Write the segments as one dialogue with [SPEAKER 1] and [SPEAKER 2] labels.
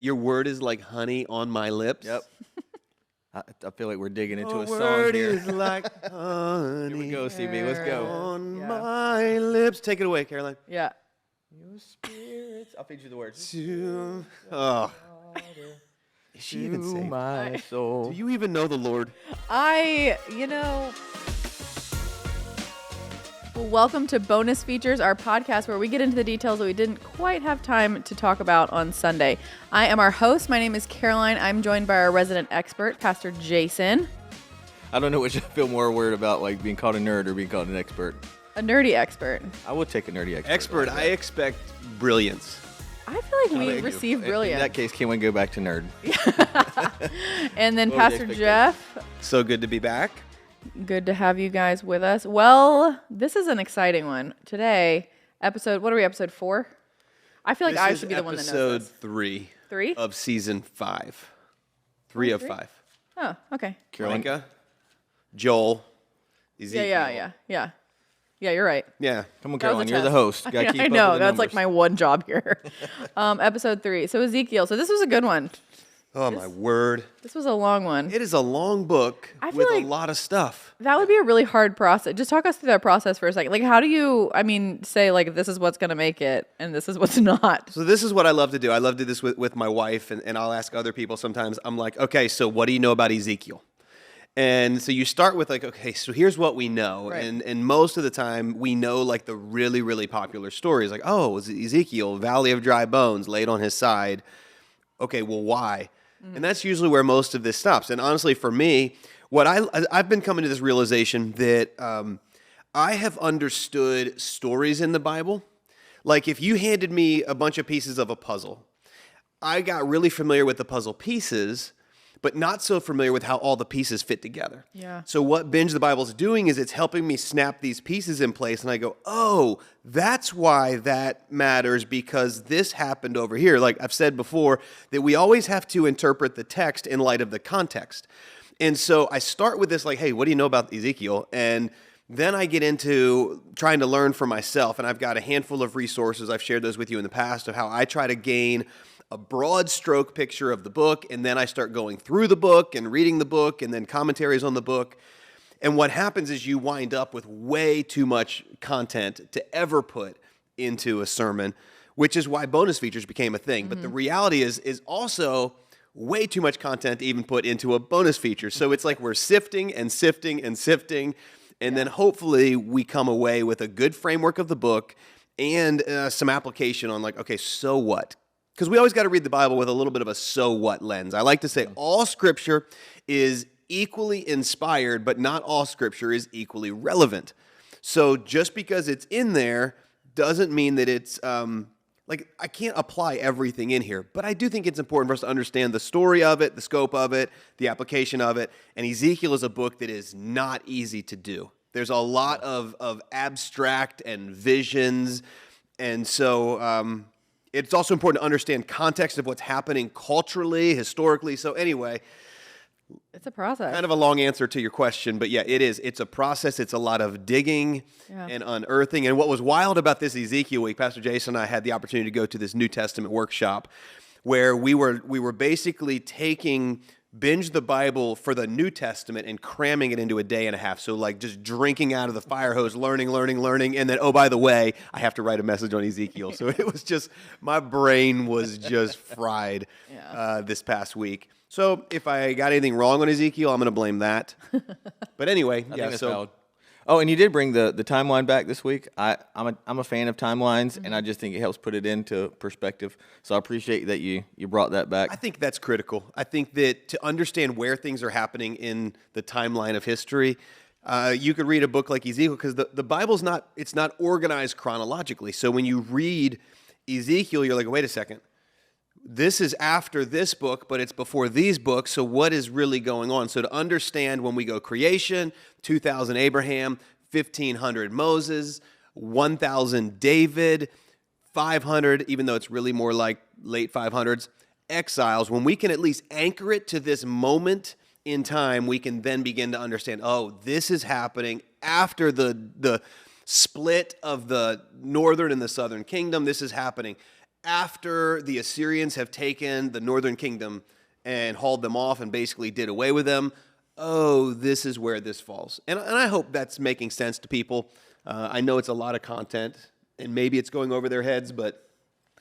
[SPEAKER 1] Your word is like honey on my lips.
[SPEAKER 2] Yep. I feel like we're digging into
[SPEAKER 1] Your
[SPEAKER 2] a song
[SPEAKER 1] word
[SPEAKER 2] here.
[SPEAKER 1] is like honey
[SPEAKER 2] Here we go, CB. Let's go.
[SPEAKER 1] on
[SPEAKER 3] Yeah.
[SPEAKER 1] my lips. Take it away, Caroline.
[SPEAKER 3] Yeah.
[SPEAKER 2] Your spirits. I'll feed you the words.
[SPEAKER 1] Oh. Is she even
[SPEAKER 2] To
[SPEAKER 1] saved?
[SPEAKER 2] my soul.
[SPEAKER 1] Do you even know the Lord?
[SPEAKER 3] Welcome to Bonus Features, our podcast where we get into the details that we didn't quite have time to talk about on Sunday. I am our host. My name is Caroline. I'm joined by our resident expert, Pastor Jason.
[SPEAKER 2] I don't know which I feel more worried about, like being called a nerd or being called an expert.
[SPEAKER 3] A nerdy expert.
[SPEAKER 2] I would take a nerdy expert.
[SPEAKER 1] Expert,
[SPEAKER 2] like
[SPEAKER 1] I
[SPEAKER 2] that.
[SPEAKER 1] expect brilliance.
[SPEAKER 3] I feel like we
[SPEAKER 1] Thank you.
[SPEAKER 3] receive
[SPEAKER 2] In
[SPEAKER 3] brilliance.
[SPEAKER 2] that case, can we go back to nerd?
[SPEAKER 3] And then
[SPEAKER 2] What were the
[SPEAKER 3] Pastor Jeff,
[SPEAKER 1] So good to be back.
[SPEAKER 3] good to have you guys with us. Well, this is an exciting one. Today, what are we, episode 4? I feel like I should be the one that knows
[SPEAKER 1] Episode
[SPEAKER 3] this.
[SPEAKER 1] 3
[SPEAKER 3] 3?
[SPEAKER 1] of season 5. 3 of 5.
[SPEAKER 3] Oh, okay.
[SPEAKER 2] Caroline?
[SPEAKER 1] Micah, Joel, Ezekiel.
[SPEAKER 3] Yeah, you're right.
[SPEAKER 1] Yeah.
[SPEAKER 2] Come on,
[SPEAKER 3] That was a
[SPEAKER 2] Caroline. You're the
[SPEAKER 3] test.
[SPEAKER 2] host. Gotta keep
[SPEAKER 3] I
[SPEAKER 2] up
[SPEAKER 3] know.
[SPEAKER 2] with the
[SPEAKER 3] That's like
[SPEAKER 2] numbers.
[SPEAKER 3] my one job here. Episode 3. So Ezekiel. So this was a good one.
[SPEAKER 1] Oh, my word.
[SPEAKER 3] This was a long one.
[SPEAKER 1] It is a long book
[SPEAKER 3] I feel
[SPEAKER 1] with
[SPEAKER 3] like-
[SPEAKER 1] a lot of stuff.
[SPEAKER 3] That would be a really hard process. Just talk us through that process for a second. Like, how do you, say, like, this is what's going to make it and this is what's not?
[SPEAKER 1] So this is what I love to do. I love to do this with my wife, and I'll ask other people sometimes. I'm like, okay, so what do you know about Ezekiel? And so you start with like, okay, so here's what we know.
[SPEAKER 3] Right.
[SPEAKER 1] And most of the time we know like the really, really popular stories. Like, oh, it was Ezekiel, Valley of Dry Bones, laid on his side. Okay, well, why? And that's usually where most of this stops. And honestly, for me, I've been coming to this realization that I have understood stories in the Bible. Like if you handed me a bunch of pieces of a puzzle, I got really familiar with the puzzle pieces, but not so familiar with how all the pieces fit together.
[SPEAKER 3] Yeah.
[SPEAKER 1] So what Binge the Bible is doing is it's helping me snap these pieces in place, and I go, oh, that's why that matters, because this happened over here. Like I've said before, that we always have to interpret the text in light of the context. And so I start with this like, hey, what do you know about Ezekiel? And then I get into trying to learn for myself, and I've got a handful of resources. I've shared those with you in the past of how I try to gain a broad stroke picture of the book, and then I start going through the book and reading the book and then commentaries on the book. And what happens is you wind up with way too much content to ever put into a sermon, which is why bonus features became a thing. But the reality is also way too much content to even put into a bonus feature. So it's like we're sifting and sifting and sifting, and then hopefully we come away with a good framework of the book and some application on like, okay, so what? Because we always got to read the Bible with a little bit of a so what lens. I like to say all Scripture is equally inspired, but not all Scripture is equally relevant. So just because it's in there doesn't mean that it's, I can't apply everything in here, but I do think it's important for us to understand the story of it, the scope of it, the application of it, and Ezekiel is a book that is not easy to do. There's a lot of abstract and visions, and so it's also important to understand context of what's happening culturally, historically. So anyway,
[SPEAKER 3] It's a process.
[SPEAKER 1] kind of a long answer to your question, but yeah, it is. It's a process. It's a lot of digging and unearthing. And what was wild about this Ezekiel week, Pastor Jason and I had the opportunity to go to this New Testament workshop where we were basically taking Binge the Bible for the New Testament and cramming it into a day and a half. So like just drinking out of the fire hose, learning. And then, oh, by the way, I have to write a message on Ezekiel. So it was just, my brain was just fried this past week. So if I got anything wrong on Ezekiel, I'm going to blame that. But anyway,
[SPEAKER 2] I think that's valid. Oh, and you did bring the timeline back this week. I'm a fan of timelines, and I just think it helps put it into perspective. So I appreciate that you brought that back.
[SPEAKER 1] I think that's critical. I think that to understand where things are happening in the timeline of history, you could read a book like Ezekiel because the Bible's not organized chronologically. So when you read Ezekiel, you're like, wait a second. This is after this book, but it's before these books, so what is really going on? So to understand when we go creation, 2,000 Abraham, 1,500 Moses, 1,000 David, 500, even though it's really more like late 500s, exiles, when we can at least anchor it to this moment in time, we can then begin to understand, oh, this is happening after the split of the northern and the southern kingdom. This is happening after the Assyrians have taken the northern kingdom and hauled them off and basically did away with them, oh, this is where this falls. And I hope that's making sense to people. I know it's a lot of content, and maybe it's going over their heads, but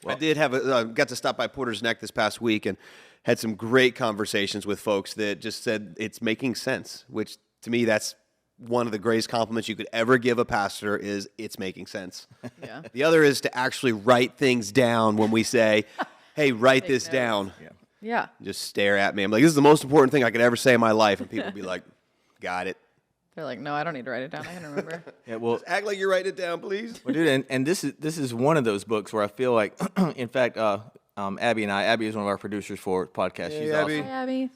[SPEAKER 1] I did have got to stop by Porter's Neck this past week and had some great conversations with folks that just said it's making sense, which to me, that's one of the greatest compliments you could ever give a pastor is it's making sense.
[SPEAKER 3] Yeah.
[SPEAKER 1] The other is to actually write things down when we say, hey, write this
[SPEAKER 3] notes.
[SPEAKER 1] down.
[SPEAKER 3] Yeah.
[SPEAKER 1] Just stare at me. I'm like, this is the most important thing I could ever say in my life. And people would be like, got it.
[SPEAKER 3] They're like, no, I don't need to write it down. I can remember.
[SPEAKER 2] Yeah, well,
[SPEAKER 1] Just act like you're writing it down, please.
[SPEAKER 2] well, dude, and this is one of those books where I feel like, in fact, Abby is one of our producers for the podcast.
[SPEAKER 1] Hey,
[SPEAKER 2] She's
[SPEAKER 1] Abby.
[SPEAKER 3] Hi, Abby.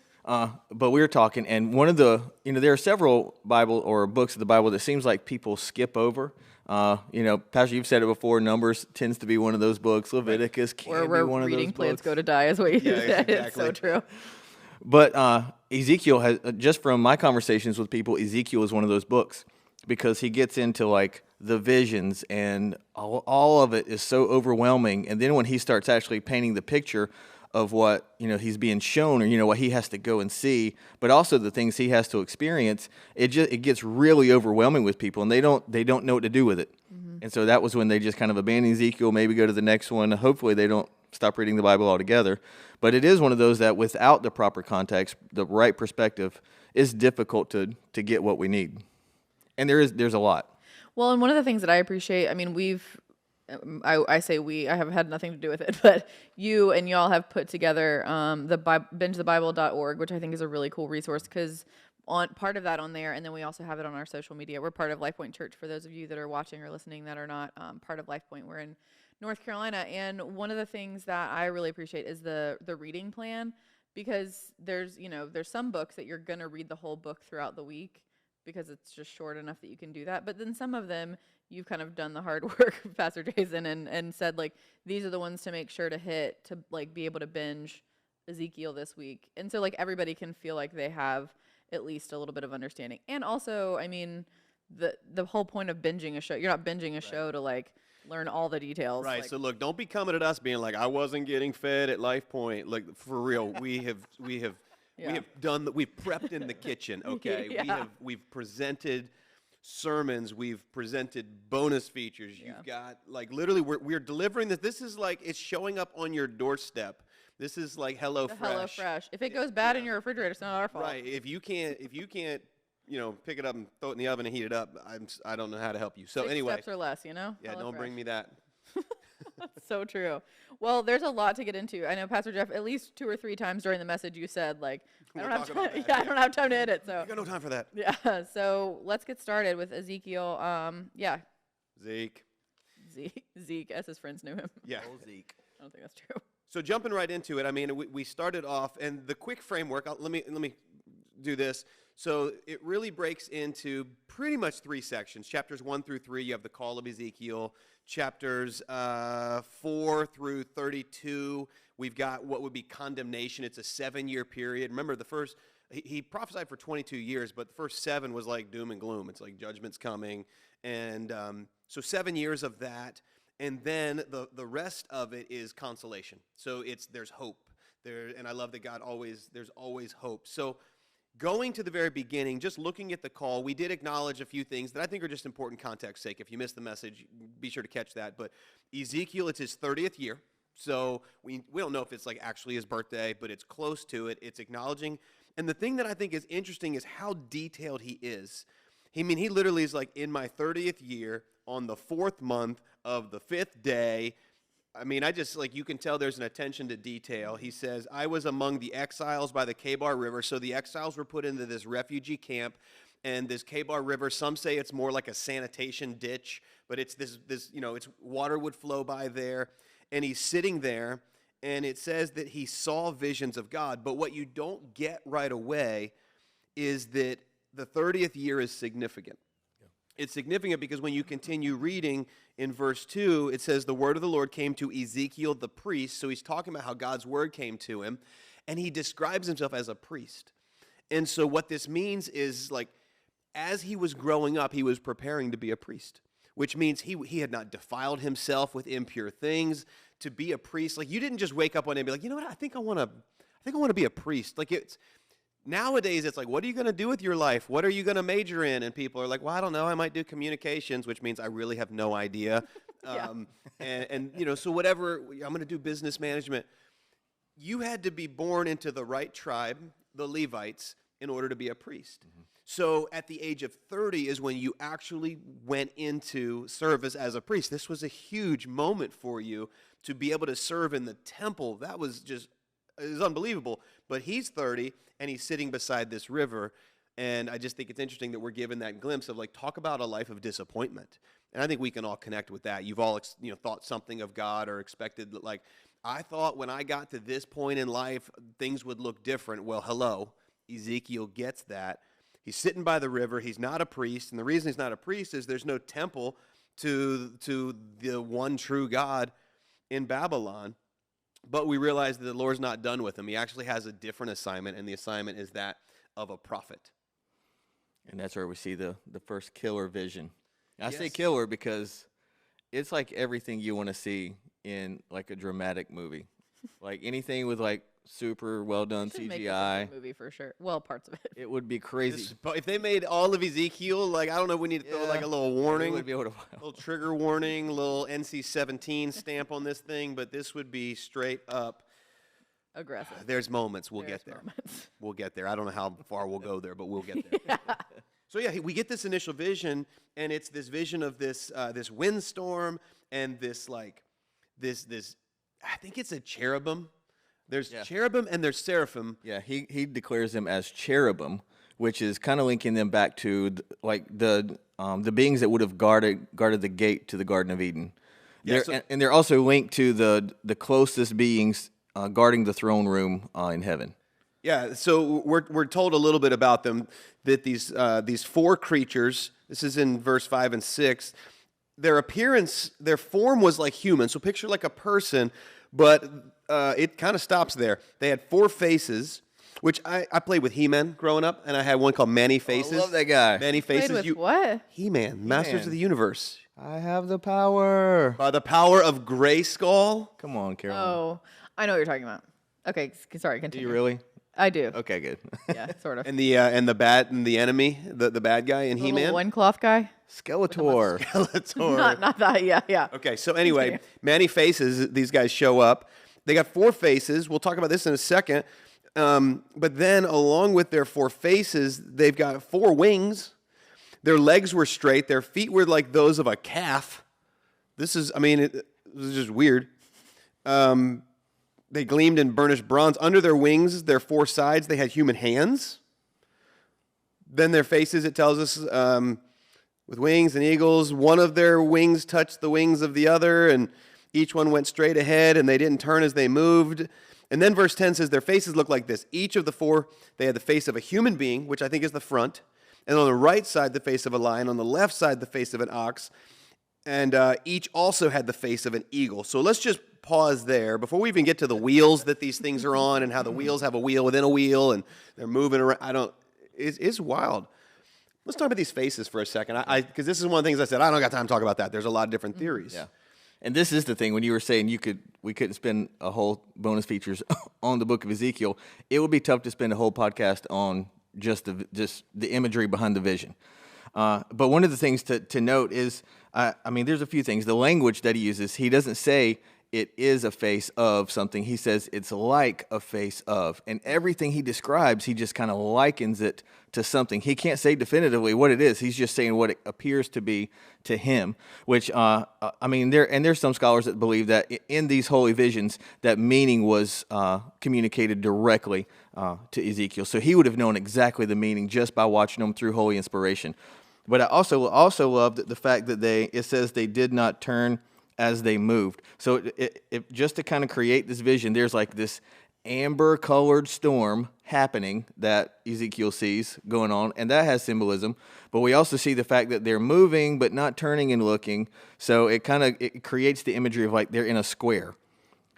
[SPEAKER 2] But we were talking, and one of the, there are several Bible or books of the Bible that seems like people skip over. Pastor, you've said it before. Numbers tends to be one of those books. Leviticus can
[SPEAKER 3] Or
[SPEAKER 2] be
[SPEAKER 3] where
[SPEAKER 2] one of those
[SPEAKER 3] reading plants
[SPEAKER 2] books.
[SPEAKER 3] go to die is what you said.
[SPEAKER 1] exactly.
[SPEAKER 3] It's so true.
[SPEAKER 2] But Ezekiel has, just from my conversations with people, Ezekiel is one of those books because he gets into like the visions and all of it is so overwhelming. And then when he starts actually painting the picture of what he's being shown, or what he has to go and see, but also the things he has to experience, it gets really overwhelming with people, and they don't know what to do with it. Mm-hmm. And so that was when they just kind of abandon Ezekiel, maybe go to the next one. Hopefully they don't stop reading the Bible altogether. But it is one of those that without the proper context, the right perspective, is difficult to get what we need. And there's a lot.
[SPEAKER 3] Well, and one of the things that I appreciate, I mean, I say we, I have had nothing to do with it, but you and y'all have put together the bingethebible.org, which I think is a really cool resource because on part of that on there, and then we also have it on our social media. We're part of Lifepoint Church. For those of you that are watching or listening that are not part of Lifepoint, we're in North Carolina, and one of the things that I really appreciate is the reading plan, because there's some books that you're gonna read the whole book throughout the week because it's just short enough that you can do that, but then some of them you've kind of done the hard work, Pastor Jason, and said like these are the ones to make sure to hit to like be able to binge Ezekiel this week, and so like everybody can feel like they have at least a little bit of understanding. And also, I mean, the whole point of binging a show, you're not binging a show to like learn all the details.
[SPEAKER 1] Right.
[SPEAKER 3] Like,
[SPEAKER 1] So look, don't be coming at us being like, I wasn't getting fed at Life Point. Like for real, we have done that. We've prepped in the kitchen. Okay.
[SPEAKER 3] Yeah.
[SPEAKER 1] We've presented sermons. We've presented bonus features.
[SPEAKER 3] Yeah.
[SPEAKER 1] You've got like literally we're delivering this. This is like it's showing up on your doorstep. This is like HelloFresh.
[SPEAKER 3] HelloFresh. If it goes bad in your refrigerator, it's not our fault.
[SPEAKER 1] Right. If you can't pick it up and throw it in the oven and heat it up, I don't know how to help you. So
[SPEAKER 3] 6
[SPEAKER 1] anyway,
[SPEAKER 3] steps or less,
[SPEAKER 1] yeah, don't
[SPEAKER 3] HelloFresh.
[SPEAKER 1] bring me that.
[SPEAKER 3] So true. Well, there's a lot to get into. I know, Pastor Jeff, at least 2 or 3 times during the message you said, like, I don't have time. Yeah, I don't have time to hit it. So
[SPEAKER 1] I got no time for that.
[SPEAKER 3] yeah. So let's get started with Ezekiel. Yeah.
[SPEAKER 1] Zeke.
[SPEAKER 3] Zeke, as his friends knew him.
[SPEAKER 1] Yeah.
[SPEAKER 2] Zeke.
[SPEAKER 3] I don't think that's true.
[SPEAKER 1] So jumping right into it, I mean, we started off, and the quick framework. Let me do this. So it really breaks into pretty much 3 sections. Chapters 1 through 3, you have the call of Ezekiel. Chapters 4 through 32, we've got what would be condemnation. It's a 7-year period. Remember, he prophesied for 22 years, but the first 7 was like doom and gloom. It's like judgment's coming. And so 7 years of that. And then the rest of it is consolation. So there's hope there, and I love that there's always hope. So going to the very beginning, just looking at the call, we did acknowledge a few things that I think are just important context sake. If you missed the message, be sure to catch that. But Ezekiel, it's his 30th year. So we don't know if it's like actually his birthday, but it's close to it. It's acknowledging. And the thing that I think is interesting is how detailed he is. He literally is like, in my 30th year, on the 4th month of the 5th day. I mean, you can tell there's an attention to detail. He says, I was among the exiles by the Kebar River. So the exiles were put into this refugee camp, and this Kebar River, some say it's more like a sanitation ditch, but it's this it's water would flow by there, and he's sitting there, and it says that he saw visions of God. But what you don't get right away is that the 30th year is significant. It's significant because when you continue reading in verse 2, it says, the word of the Lord came to Ezekiel the priest. So he's talking about how God's word came to him, and he describes himself as a priest. And so what this means is, like, as he was growing up, he was preparing to be a priest, which means he had not defiled himself with impure things. to be a priest. Like, you didn't just wake up one day and be like, you know what, I think I want to be a priest. Like, it's nowadays, it's like, what are you going to do with your life? What are you going to major in? And people are like, well, I don't know. I might do communications, which means I really have no idea. And you know, so whatever, I'm going to do business management. You had to be born into the right tribe, the Levites, in order to be a priest. So at the age of 30 is when you actually went into service as a priest. This was a huge moment for you to be able to serve in the temple. That was just, it was unbelievable. But he's 30 and he's sitting beside this river. And I just think it's interesting that we're given that glimpse of, like, talk about a life of disappointment. And I think we can all connect with that. You've all, thought something of God or expected that, like, I thought when I got to this point in life, things would look different. Well, hello, Ezekiel gets that. He's sitting by the river. He's not a priest. And the reason he's not a priest is there's no temple to the one true God in Babylon. But we realize that the Lord's not done with him. He actually has a different assignment, and the assignment is that of a prophet.
[SPEAKER 2] And that's where we see the first killer vision. I say
[SPEAKER 1] Yes.
[SPEAKER 2] killer because it's like everything you want to see in, like, a dramatic movie. Like, anything with, like, super well done
[SPEAKER 3] Should make this a
[SPEAKER 2] CGI.
[SPEAKER 3] good movie for sure. Well, parts of it.
[SPEAKER 2] It would be crazy.
[SPEAKER 1] But if they made all of Ezekiel, like, I don't know, we need to throw like a little
[SPEAKER 2] We
[SPEAKER 1] warning,
[SPEAKER 2] would be able to.
[SPEAKER 1] little trigger warning, little NC-17 stamp on this thing, but this would be straight up.
[SPEAKER 3] Aggressive.
[SPEAKER 1] There's moments. We'll
[SPEAKER 3] There's
[SPEAKER 1] get there.
[SPEAKER 3] moments.
[SPEAKER 1] We'll get there. I don't know how far we'll go there, but we'll get there. So yeah, we get this initial vision, and it's this vision of this this windstorm and this, like, this I think it's a cherubim. There's cherubim and there's seraphim.
[SPEAKER 2] Yeah, he declares them as cherubim, which is kind of linking them back to the beings that would have guarded the gate to the Garden of Eden.
[SPEAKER 1] Yeah,
[SPEAKER 2] And they're also linked to the closest beings guarding the throne room in heaven.
[SPEAKER 1] Yeah, so we're told a little bit about them, that these four creatures, this is in verse 5 and 6, their appearance, their form was like human, so picture like a person, but it kind of stops there. They had four faces, which I played with He-Man growing up, and I had one called Many Faces.
[SPEAKER 2] I love that guy.
[SPEAKER 1] Many
[SPEAKER 3] Played
[SPEAKER 1] Faces.
[SPEAKER 3] with what?
[SPEAKER 1] He-Man, Masters of the Universe.
[SPEAKER 2] I have the power.
[SPEAKER 1] By the power of Grayskull.
[SPEAKER 2] Come on, Caroline.
[SPEAKER 3] Oh, I know what you're talking about. Okay, sorry,
[SPEAKER 2] Do
[SPEAKER 3] continue.
[SPEAKER 2] you really?
[SPEAKER 3] I do.
[SPEAKER 2] Okay, good.
[SPEAKER 3] Yeah, sort of.
[SPEAKER 1] And the enemy, the bad guy in He-Man.
[SPEAKER 3] Little loincloth guy?
[SPEAKER 2] Skeletor.
[SPEAKER 1] Skeletor.
[SPEAKER 3] Not that, yeah.
[SPEAKER 1] Okay, so anyway, Many Faces, these guys show up. They got four faces. We'll talk about this in a second. But then along with their four faces, they've got four wings. Their legs were straight. Their feet were like those of a calf. This is just weird. They gleamed in burnished bronze. Under their wings, their four sides, they had human hands. Then their faces, it tells us, with wings and eagles. One of their wings touched the wings of the other, and each one went straight ahead, and they didn't turn as they moved. And then verse 10 says their faces look like this. Each of the four, they had the face of a human being, which I think is the front. And on the right side, the face of a lion. On the left side, the face of an ox. And each also had the face of an eagle. So let's just pause there before we even get to the wheels that these things are on and how the wheels have a wheel within a wheel and they're moving around. It's wild. Let's talk about these faces for a second. Because this is one of the things I said, I don't got time to talk about that. There's a lot of different theories.
[SPEAKER 2] Yeah. And this is the thing, when you were saying we couldn't spend a whole bonus features on the book of Ezekiel, it would be tough to spend a whole podcast on just the imagery behind the vision. But one of the things to note is, there's a few things. The language that he uses, he doesn't say it is a face of something. He says it's like a face of. And everything he describes, he just kind of likens it to something. He can't say definitively what it is. He's just saying what it appears to be to him, which, there's some scholars that believe that in these holy visions, that meaning was communicated directly to Ezekiel. So he would have known exactly the meaning just by watching them through holy inspiration. But I also love the fact that it says they did not turn as they moved. So it just to kind of create this vision, there's like this amber-colored storm happening that Ezekiel sees going on, and that has symbolism. But we also see the fact that they're moving but not turning and looking. So it creates the imagery of like they're in a square.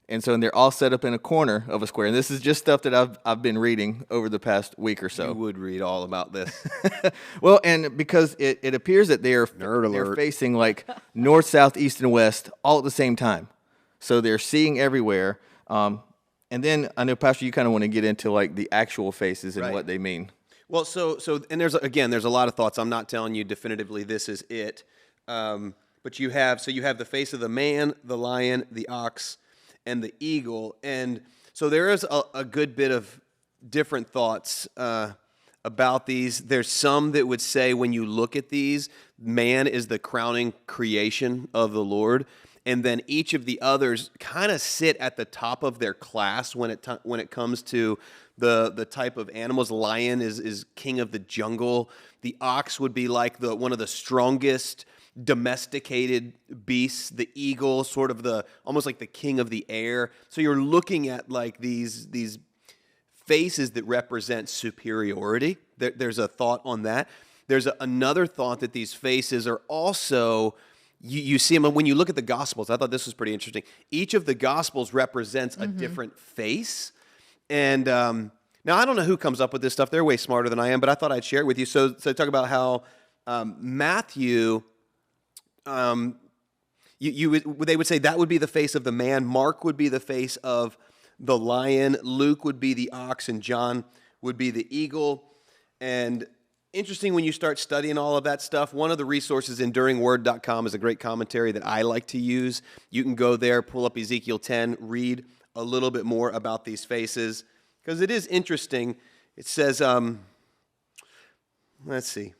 [SPEAKER 2] And they're all set up in a corner of a square. And this is just stuff that I've been reading over the past week or so.
[SPEAKER 1] You would read all about this.
[SPEAKER 2] Well, and because it appears that they're facing like north, south, east, and west all at the same time. So they're seeing everywhere. And then I know, Pastor, you kind of want to get into like the actual faces and
[SPEAKER 1] Right.
[SPEAKER 2] what they mean.
[SPEAKER 1] Well, and there's a lot of thoughts. I'm not telling you definitively this is it, but you have the face of the man, the lion, the ox, and the eagle, and so there is a good bit of different thoughts about these. There's some that would say when you look at these, man is the crowning creation of the Lord. And then each of the others kind of sit at the top of their class when it comes to the type of animals. Lion is king of the jungle. The ox would be like one of the strongest domesticated beasts. The eagle, sort of almost like the king of the air. So you're looking at like these faces that represent superiority. There's a thought on that. There's another thought that these faces are also. You see them when you look at the Gospels. I thought this was pretty interesting. Each of the Gospels represents a different face. And now I don't know who comes up with this stuff. They're way smarter than I am, but I thought I'd share it with you. So talk about how Matthew, they would say that would be the face of the man. Mark would be the face of the lion. Luke would be the ox, and John would be the eagle. And interesting when you start studying all of that stuff. One of the resources, enduringword.com, is a great commentary that I like to use. You can go there, pull up Ezekiel 10, read a little bit more about these faces, because it is interesting. It says, let's see.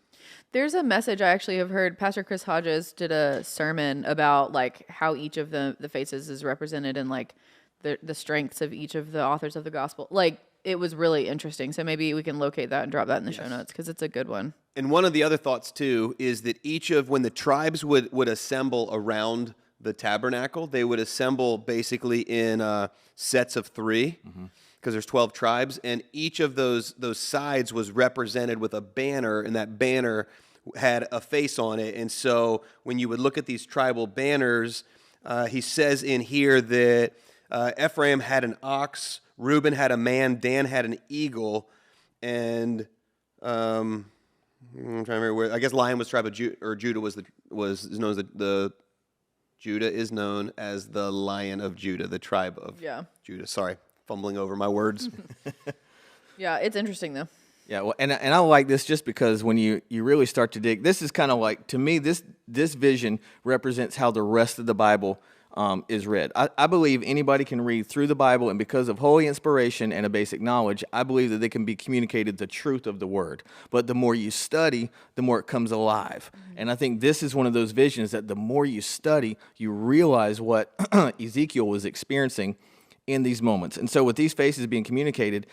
[SPEAKER 3] There's a message I actually have heard. Pastor Chris Hodges did a sermon about like how each of the faces is represented and like the strengths of each of the authors of the gospel. Like, it was really interesting. So maybe we can locate that and drop that in the show notes because it's a good one. And
[SPEAKER 1] one of the other thoughts, too, is that when the tribes would assemble around the tabernacle, they would assemble basically in sets of 3 because there's 12 tribes. And each of those sides was represented with a banner, and that banner had a face on it. And so when you would look at these tribal banners, he says in here that Ephraim had an ox, Reuben had a man, Dan had an eagle, and I'm trying to remember where. I guess Lion was tribe of Judah, or Judah was known as Judah is known as the Lion of Judah, the tribe of Judah. Sorry, fumbling over my words.
[SPEAKER 3] Yeah, it's interesting though.
[SPEAKER 2] Yeah, well, and I like this just because when you really start to dig, this is kind of like, to me, this vision represents how the rest of the Bible is read. I believe anybody can read through the Bible, and because of holy inspiration and a basic knowledge, I believe that they can be communicated the truth of the word. But the more you study, the more it comes alive. And I think this is one of those visions that the more you study, you realize what Ezekiel was experiencing in these moments. And so with these faces being communicated,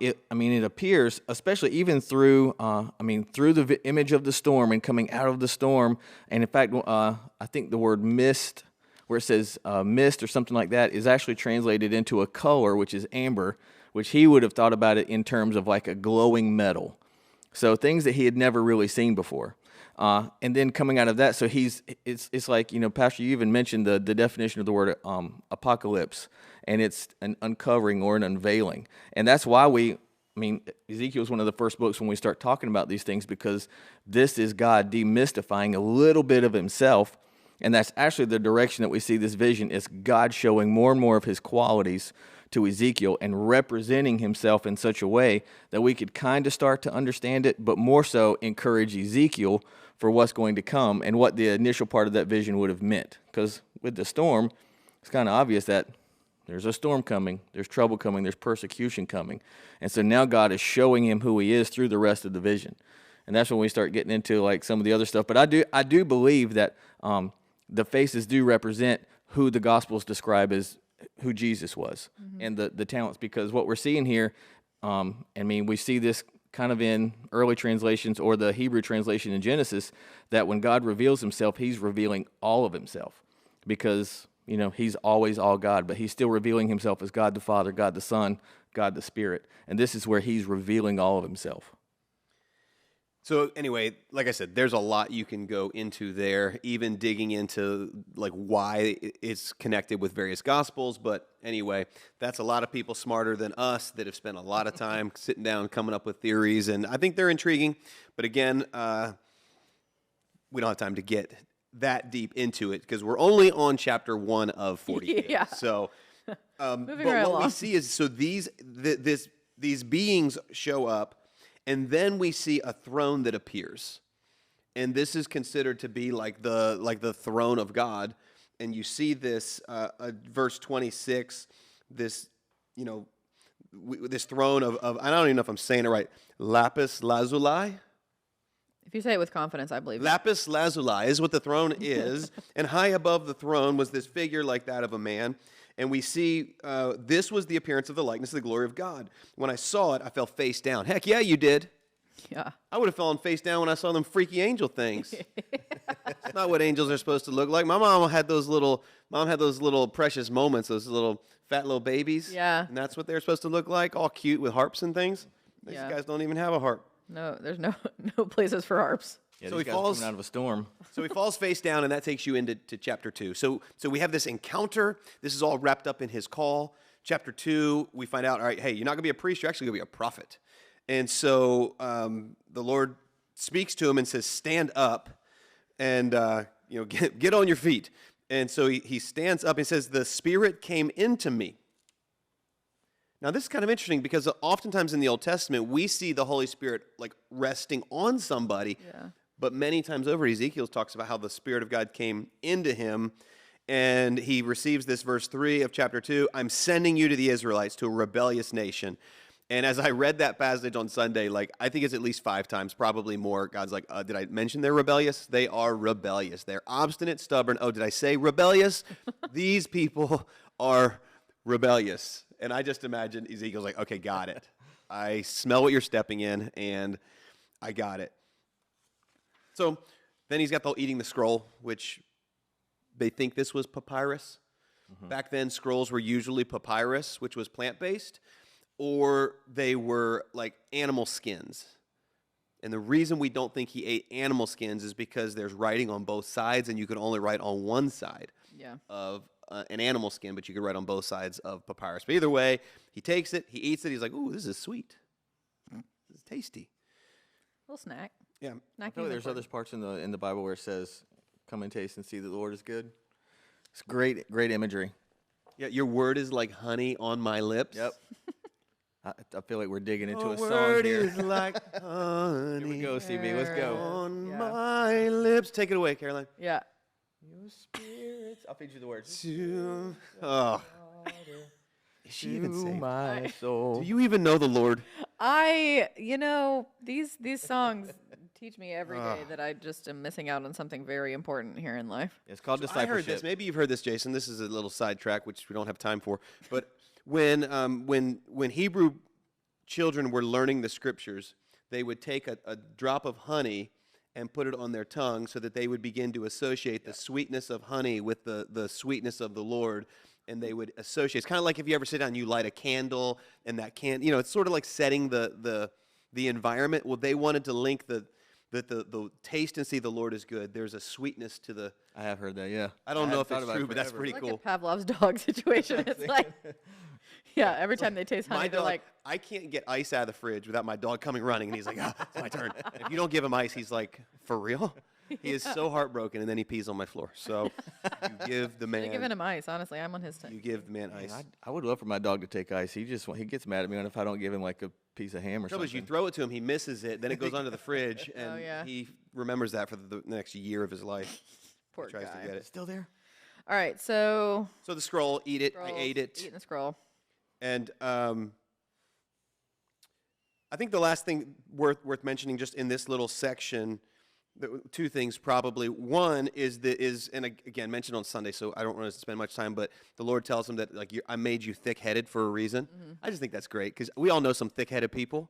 [SPEAKER 2] it appears, especially even through the image of the storm and coming out of the storm. And in fact, I think the word mist, where it says mist or something like that, is actually translated into a color, which is amber, which he would have thought about it in terms of like a glowing metal. So things that he had never really seen before. And then coming out of that, so it's like, Pastor, you even mentioned the definition of the word apocalypse, and it's an uncovering or an unveiling. And that's why Ezekiel is one of the first books when we start talking about these things, because this is God demystifying a little bit of himself. And that's actually the direction that we see this vision, is God showing more and more of his qualities to Ezekiel and representing himself in such a way that we could kind of start to understand it, but more so encourage Ezekiel for what's going to come and what the initial part of that vision would have meant. Because with the storm, it's kind of obvious that there's a storm coming, there's trouble coming, there's persecution coming. And so now God is showing him who he is through the rest of the vision. And that's when we start getting into like some of the other stuff. But I do believe that the faces do represent who the Gospels describe as who Jesus was, and the talents, because what we're seeing here, we see this kind of in early translations or the Hebrew translation in Genesis, that when God reveals himself, he's revealing all of himself, because, he's always all God, but he's still revealing himself as God the Father, God the Son, God the Spirit, and this is where he's revealing all of himself.
[SPEAKER 1] So anyway, like I said, there's a lot you can go into there, even digging into like why it's connected with various gospels. But anyway, that's a lot of people smarter than us that have spent a lot of time sitting down, coming up with theories, and I think they're intriguing. But again, we don't have time to get that deep into it because we're only on chapter 1 of 40.
[SPEAKER 3] Yeah.
[SPEAKER 1] So, but
[SPEAKER 3] right
[SPEAKER 1] what we
[SPEAKER 3] along.
[SPEAKER 1] see is so these beings show up, and then we see a throne that appears, and this is considered to be like the throne of God. And you see this verse 26, this this throne of I don't even know if I'm saying it right, lapis lazuli.
[SPEAKER 3] If you say it with confidence, I believe it.
[SPEAKER 1] Lapis lazuli is what the throne is, and high above the throne was this figure like that of a man. And we see this was the appearance of the likeness of the glory of God. When I saw it, I fell face down. Heck yeah, you did.
[SPEAKER 3] Yeah.
[SPEAKER 1] I would have fallen face down when I saw them freaky angel things. It's not what angels are supposed to look like. My mom had those little precious moments, those little fat little babies.
[SPEAKER 3] Yeah.
[SPEAKER 1] And that's what they're supposed to look like, all cute with harps and things. These
[SPEAKER 3] Yeah.
[SPEAKER 1] guys don't even have a harp.
[SPEAKER 3] No, there's no places for harps.
[SPEAKER 2] Yeah,
[SPEAKER 1] So
[SPEAKER 2] these
[SPEAKER 1] he
[SPEAKER 2] guys
[SPEAKER 1] falls-
[SPEAKER 2] coming out of a storm.
[SPEAKER 1] So he falls face down, and that takes you into chapter 2. So we have this encounter. This is all wrapped up in his call. Chapter 2, we find out, all right, hey, you're not going to be a priest. You're actually going to be a prophet. And so the Lord speaks to him and says, stand up and get on your feet. And so he stands up and says, the Spirit came into me. Now, this is kind of interesting because oftentimes in the Old Testament, we see the Holy Spirit like resting on somebody.
[SPEAKER 3] Yeah.
[SPEAKER 1] But many times over, Ezekiel talks about how the Spirit of God came into him, and he receives this verse 3 of chapter 2, I'm sending you to the Israelites, to a rebellious nation. And as I read that passage on Sunday, like I think it's at least 5 times, probably more, God's like, did I mention they're rebellious? They are rebellious. They're obstinate, stubborn. Oh, did I say rebellious? These people are rebellious. And I just imagine Ezekiel's like, okay, got it. I smell what you're stepping in, and I got it. So then he's got the eating the scroll, which they think this was papyrus. Mm-hmm. Back then, scrolls were usually papyrus, which was plant-based, or they were like animal skins. And the reason we don't think he ate animal skins is because there's writing on both sides, and you can only write on one side of an animal skin, but you can write on both sides of papyrus. But either way, he takes it, he eats it, he's like, ooh, this is sweet. This is tasty.
[SPEAKER 3] Little snack.
[SPEAKER 1] Yeah.
[SPEAKER 2] I feel like there's other parts in the Bible where it says, come and taste and see that the Lord is good. It's great imagery.
[SPEAKER 1] Yeah, your word is like honey on my lips.
[SPEAKER 2] Yep. I feel like we're digging into
[SPEAKER 1] Your
[SPEAKER 2] a song
[SPEAKER 1] word
[SPEAKER 2] here.
[SPEAKER 1] is like honey
[SPEAKER 2] Here we go, CB. Let's go.
[SPEAKER 1] on
[SPEAKER 3] Yeah.
[SPEAKER 1] my lips. Take it away, Caroline.
[SPEAKER 3] Yeah.
[SPEAKER 2] Your spirits. I'll feed you the words.
[SPEAKER 1] Oh. Is she even
[SPEAKER 2] To
[SPEAKER 1] saved?
[SPEAKER 2] my soul.
[SPEAKER 1] Do you even know the Lord?
[SPEAKER 3] These songs teach me every day that I just am missing out on something very important here in life.
[SPEAKER 2] It's called
[SPEAKER 1] I
[SPEAKER 2] discipleship.
[SPEAKER 1] heard this. Maybe you've heard this, Jason. This is a little sidetrack, which we don't have time for. But when Hebrew children were learning the scriptures, they would take a drop of honey and put it on their tongue so that they would begin to associate the sweetness of honey with the sweetness of the Lord. And they would associate. It's kind of like if you ever sit down and you light a candle, and that it's sort of like setting the environment. Well, they wanted to link the taste and see the Lord is good. There's a sweetness to the.
[SPEAKER 2] I have heard that, yeah.
[SPEAKER 1] I don't know if
[SPEAKER 2] thought
[SPEAKER 1] it's
[SPEAKER 2] about it
[SPEAKER 1] true, but that's
[SPEAKER 2] forever.
[SPEAKER 1] pretty
[SPEAKER 3] Like
[SPEAKER 1] cool.
[SPEAKER 3] a Pavlov's dog situation. It's like, every time they taste honey,
[SPEAKER 1] My
[SPEAKER 3] they're
[SPEAKER 1] dog,
[SPEAKER 3] like,
[SPEAKER 1] I can't get ice out of the fridge without my dog coming running, and he's like, it's my turn. And if you don't give him ice, he's like, for real? He is so heartbroken, and then he pees on my floor. So you give the man.
[SPEAKER 3] they're giving him ice. Honestly, I'm on his
[SPEAKER 1] You
[SPEAKER 3] team.
[SPEAKER 1] give the man ice.
[SPEAKER 2] I would love for my dog to take ice. He gets mad at me if I don't give him like a piece of ham or
[SPEAKER 1] The trouble is,
[SPEAKER 2] something.
[SPEAKER 1] you throw it to him, he misses it, then it goes under the fridge, and
[SPEAKER 3] yeah.
[SPEAKER 1] he remembers that for the next year of his life.
[SPEAKER 3] Poor
[SPEAKER 1] He tries
[SPEAKER 3] guy.
[SPEAKER 1] to get it.
[SPEAKER 2] Still there?
[SPEAKER 3] All right, so
[SPEAKER 1] So the scroll, eat it. I
[SPEAKER 3] scrolls,
[SPEAKER 1] ate it.
[SPEAKER 3] Eating the scroll.
[SPEAKER 1] And I think the last thing worth mentioning just in this little section, two things probably. One is and again mentioned on Sunday, so I don't want to spend much time. But the Lord tells him that I made you thick-headed for a reason. Mm-hmm. I just think that's great because we all know some thick-headed people,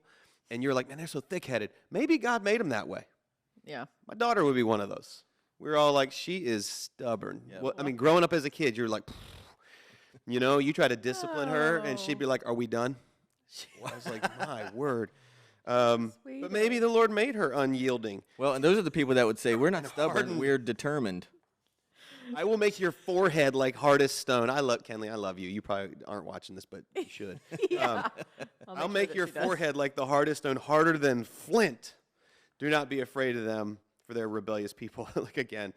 [SPEAKER 1] and you're like, man, they're so thick-headed. Maybe God made them that way.
[SPEAKER 3] Yeah.
[SPEAKER 1] My daughter would be one of those. We're all like, she is stubborn.
[SPEAKER 2] Yeah.
[SPEAKER 1] Well, I mean, growing up as a kid, you're like, you try to discipline her, and she'd be like, are we done? I was like, my word. But maybe the Lord made her unyielding.
[SPEAKER 2] Well, and those are the people that would say, we're not stubborn,
[SPEAKER 1] hardened.
[SPEAKER 2] we're determined.
[SPEAKER 1] I will make your forehead like hardest stone. Kenley, I love you. You probably aren't watching this, but you should. I'll make your forehead like the hardest stone, harder than flint. Do not be afraid of them, for their rebellious people. Again.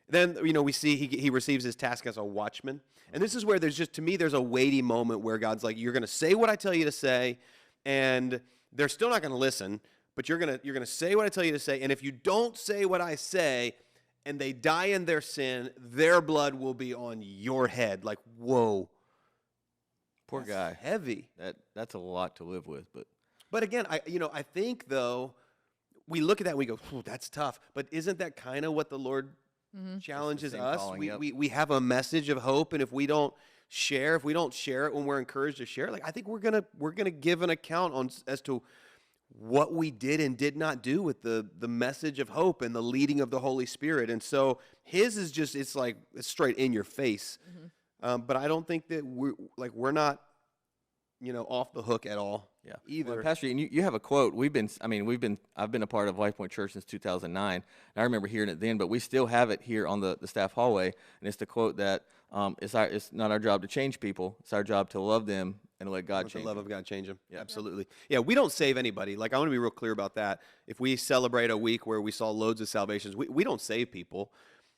[SPEAKER 1] Then, we see he receives his task as a watchman. And this is where there's a weighty moment where God's like, you're going to say what I tell you to say, and they're still not going to listen, but you're going to say what I tell you to say, and if you don't say what I say, and they die in their sin, their blood will be on your head. Like, whoa.
[SPEAKER 2] Poor
[SPEAKER 1] That's
[SPEAKER 2] guy.
[SPEAKER 1] heavy.
[SPEAKER 2] That's a lot to live with,
[SPEAKER 1] But again, I think, though, we look at that and we go, that's tough. But isn't that kind of what the Lord challenges
[SPEAKER 2] same
[SPEAKER 1] us?
[SPEAKER 2] calling, yep.
[SPEAKER 1] We have a message of hope, and if we don't share it when we're encouraged to share, like, I think we're gonna give an account as to what we did and did not do with the message of hope and the leading of the Holy Spirit. And so his is just, it's straight in your face. But I don't think that we're not, off the hook at all.
[SPEAKER 2] yeah.
[SPEAKER 1] Either.
[SPEAKER 2] Well, Pastor, and you have a quote. I've been a part of Lifepoint Church since 2009. And I remember hearing it then, but we still have it here on the staff hallway. And it's the quote that it's not our job to change people. It's our job to love them and let God change
[SPEAKER 1] the love
[SPEAKER 2] them.
[SPEAKER 1] of God change them. Yeah. Absolutely. Yeah, we don't save anybody. Like, I want to be real clear about that. If we celebrate a week where we saw loads of salvations, we don't save people.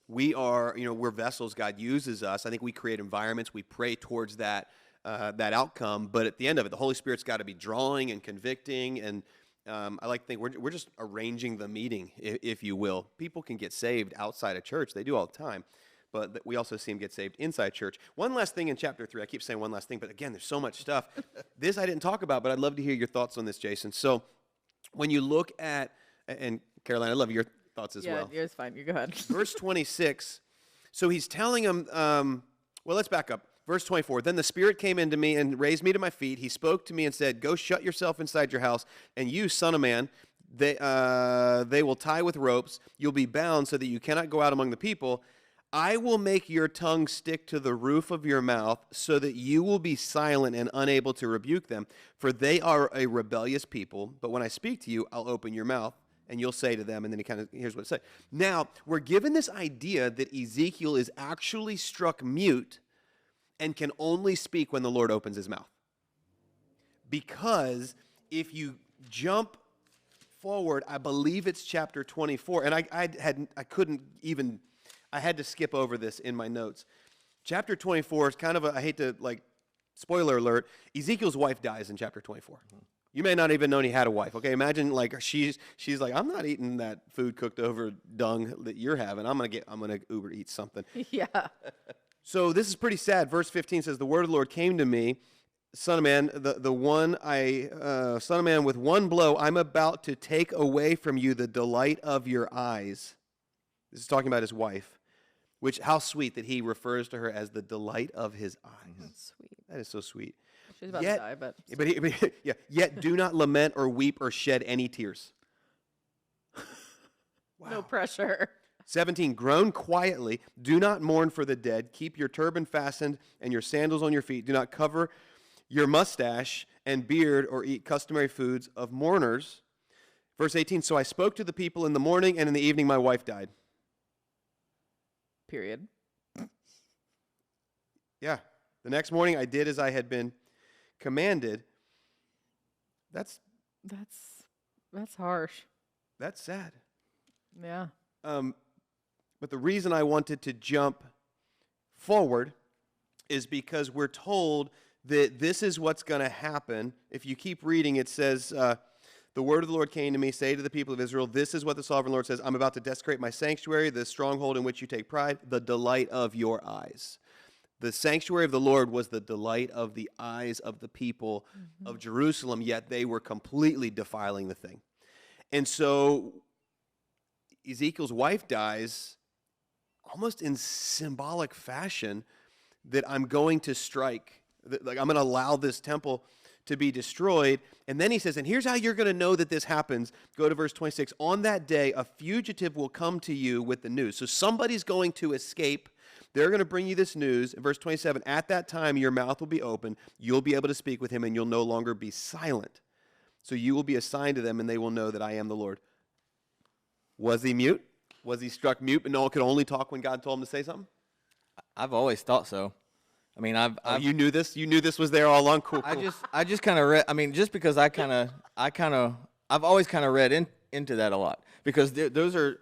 [SPEAKER 1] We are, we're vessels. God uses us. I think we create environments. We pray towards that outcome. But at the end of it, the Holy Spirit's got to be drawing and convicting. And I like to think we're just arranging the meeting, if you will. People can get saved outside of church. They do all the time. But we also see them get saved inside church. One last thing in chapter 3. I keep saying one last thing, but again, there's so much stuff. This I didn't talk about, but I'd love to hear your thoughts on this, Jason. So when you look at, and Caroline, I love your thoughts as well.
[SPEAKER 3] Yeah, yours fine. You go ahead.
[SPEAKER 1] Verse 26, so he's telling him, well, let's back up. Verse 24, then the Spirit came into me and raised me to my feet. He spoke to me and said, go shut yourself inside your house, and you, son of man, they will tie with ropes. You'll be bound so that you cannot go out among the people. I will make your tongue stick to the roof of your mouth so that you will be silent and unable to rebuke them, for they are a rebellious people. But when I speak to you, I'll open your mouth, and you'll say to them, and then here's what it says. Now, we're given this idea that Ezekiel is actually struck mute and can only speak when the Lord opens his mouth. Because if you jump forward, I believe it's chapter 24, and I had to skip over this in my notes. Chapter 24 is kind of I hate to, spoiler alert, Ezekiel's wife dies in chapter 24. You may not even know he had a wife. Okay, imagine she's like, I'm not eating that food cooked over dung that you're having. I'm gonna Uber eat something.
[SPEAKER 3] Yeah.
[SPEAKER 1] So this is pretty sad. Verse 15 says, the word of the Lord came to me, son of man, son of man, with one blow I'm about to take away from you the delight of your eyes. This is talking about his wife, which, how sweet that he refers to her as the delight of his eyes.
[SPEAKER 3] That's sweet.
[SPEAKER 1] That is so sweet.
[SPEAKER 3] She's about to die, but
[SPEAKER 1] yet do not lament or weep or shed any tears. Wow.
[SPEAKER 3] No pressure.
[SPEAKER 1] 17, groan quietly. Do not mourn for the dead. Keep your turban fastened and your sandals on your feet. Do not cover your mustache and beard or eat customary foods of mourners. Verse 18, so I spoke to the people in the morning, and in the evening my wife died.
[SPEAKER 3] Period.
[SPEAKER 1] Yeah. The next morning I did as I had been commanded. That's
[SPEAKER 3] harsh.
[SPEAKER 1] That's sad.
[SPEAKER 3] Yeah.
[SPEAKER 1] But the reason I wanted to jump forward is because we're told that this is what's going to happen. If you keep reading, it says, the word of the Lord came to me, say to the people of Israel, this is what the sovereign Lord says, I'm about to desecrate my sanctuary, the stronghold in which you take pride, the delight of your eyes. The sanctuary of the Lord was the delight of the eyes of the people of Jerusalem, yet they were completely defiling the thing. And so Ezekiel's wife dies almost in symbolic fashion that I'm going to strike, I'm going to allow this temple to be destroyed. And then he says, and here's how you're going to know that this happens. Go to verse 26. On that day, a fugitive will come to you with the news. So somebody's going to escape. They're going to bring you this news. In verse 27, at that time, your mouth will be open. You'll be able to speak with him, and you'll no longer be silent. So you will be a sign to them, and they will know that I am the Lord. Was he mute? Was he struck mute, but no one could only talk when God told him to say something?
[SPEAKER 2] I've always thought so. I mean,
[SPEAKER 1] you knew this? You knew this was there all along? Cool.
[SPEAKER 2] I just kind of read. I mean, just because I've always kind of read into that a lot, because those are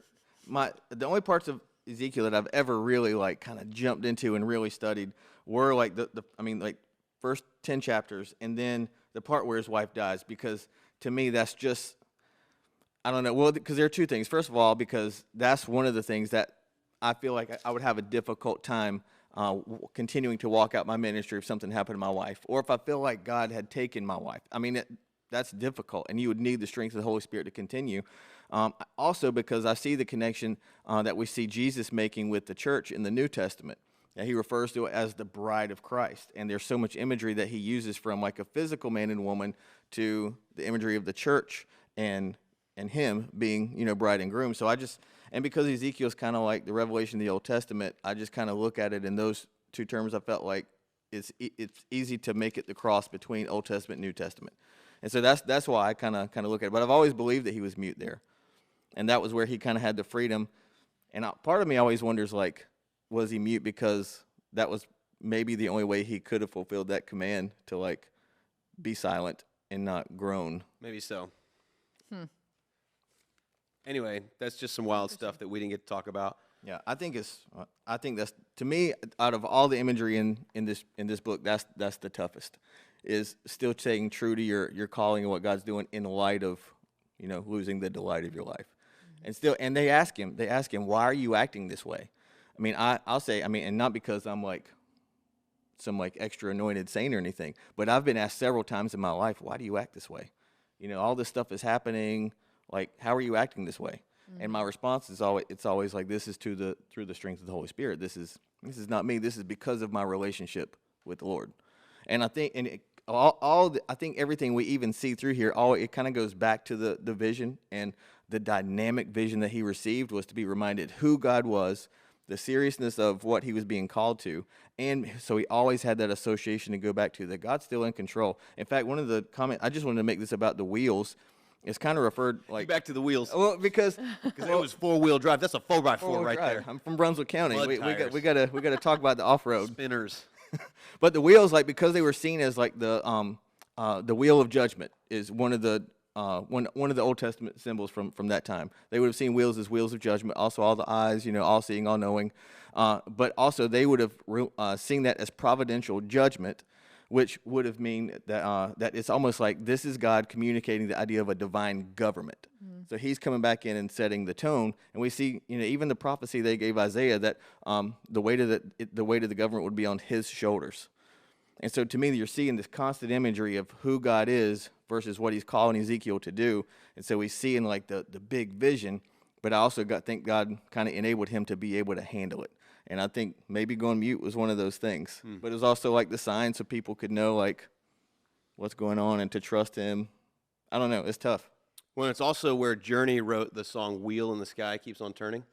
[SPEAKER 2] the only parts of Ezekiel that I've ever really like kind of jumped into and really studied were like like first 10 chapters and then the part where his wife dies, because to me that's just, I don't know. Well, because there are two things. First of all, because that's one of the things that I feel like I would have a difficult time continuing to walk out my ministry if something happened to my wife, or if I feel like God had taken my wife. I mean, that's difficult, and you would need the strength of the Holy Spirit to continue. Also, because I see the connection that we see Jesus making with the church in the New Testament. He refers to it as the bride of Christ, and there's so much imagery that he uses from like a physical man and woman to the imagery of the church and him being, bride and groom. So and because Ezekiel's kind of like the revelation of the Old Testament, I just kind of look at it in those two terms. I felt like it's easy to make it the cross between Old Testament and New Testament. And so that's why I kind of look at it. But I've always believed that he was mute there. And that was where he kind of had the freedom. And part of me always wonders, like, was he mute because that was maybe the only way he could have fulfilled that command to, like, be silent and not groan?
[SPEAKER 1] Maybe so. Anyway, that's just some wild stuff that we didn't get to talk about.
[SPEAKER 2] Yeah, I think that's, to me, out of all the imagery in this book, that's the toughest, is still staying true to your calling and what God's doing in light of, losing the delight of your life. And they ask him, why are you acting this way? I mean, I'll say, and not because I'm like some like extra anointed saint or anything, but I've been asked several times in my life, why do you act this way? All this stuff is happening. Like, how are you acting this way? Mm-hmm. And my response is always like, this is through the strength of the Holy Spirit. This is not me. This is because of my relationship with the Lord. And I think, I think everything we even see through here, it kind of goes back to the vision, and the dynamic vision that he received was to be reminded who God was, the seriousness of what he was being called to, and so he always had that association to go back to, that God's still in control. In fact, one of the comments, I just wanted to make this about the wheels. It's kind of referred like
[SPEAKER 1] back to the wheels.
[SPEAKER 2] Well, because
[SPEAKER 1] it was 4-wheel drive. That's a 4x4 right there.
[SPEAKER 2] I'm from Brunswick County. We gotta talk about the off road
[SPEAKER 1] spinners.
[SPEAKER 2] But the wheels, like, because they were seen as like the wheel of judgment, is one of the Old Testament symbols from that time. They would have seen wheels as wheels of judgment. Also, all the eyes, all seeing, all knowing. But also, they would have seen that as providential judgment, which would have mean that it's almost like this is God communicating the idea of a divine government. Mm-hmm. So he's coming back in and setting the tone, and we see, even the prophecy they gave Isaiah that the weight of the government would be on his shoulders. And so to me, you're seeing this constant imagery of who God is versus what he's calling Ezekiel to do. And so we see in like the big vision, but I also think God kind of enabled him to be able to handle it. And I think maybe going mute was one of those things. But it was also like the sign so people could know like what's going on and to trust him. I don't know. It's tough.
[SPEAKER 1] Well, it's also where Journey wrote the song "Wheel in the Sky Keeps on Turning."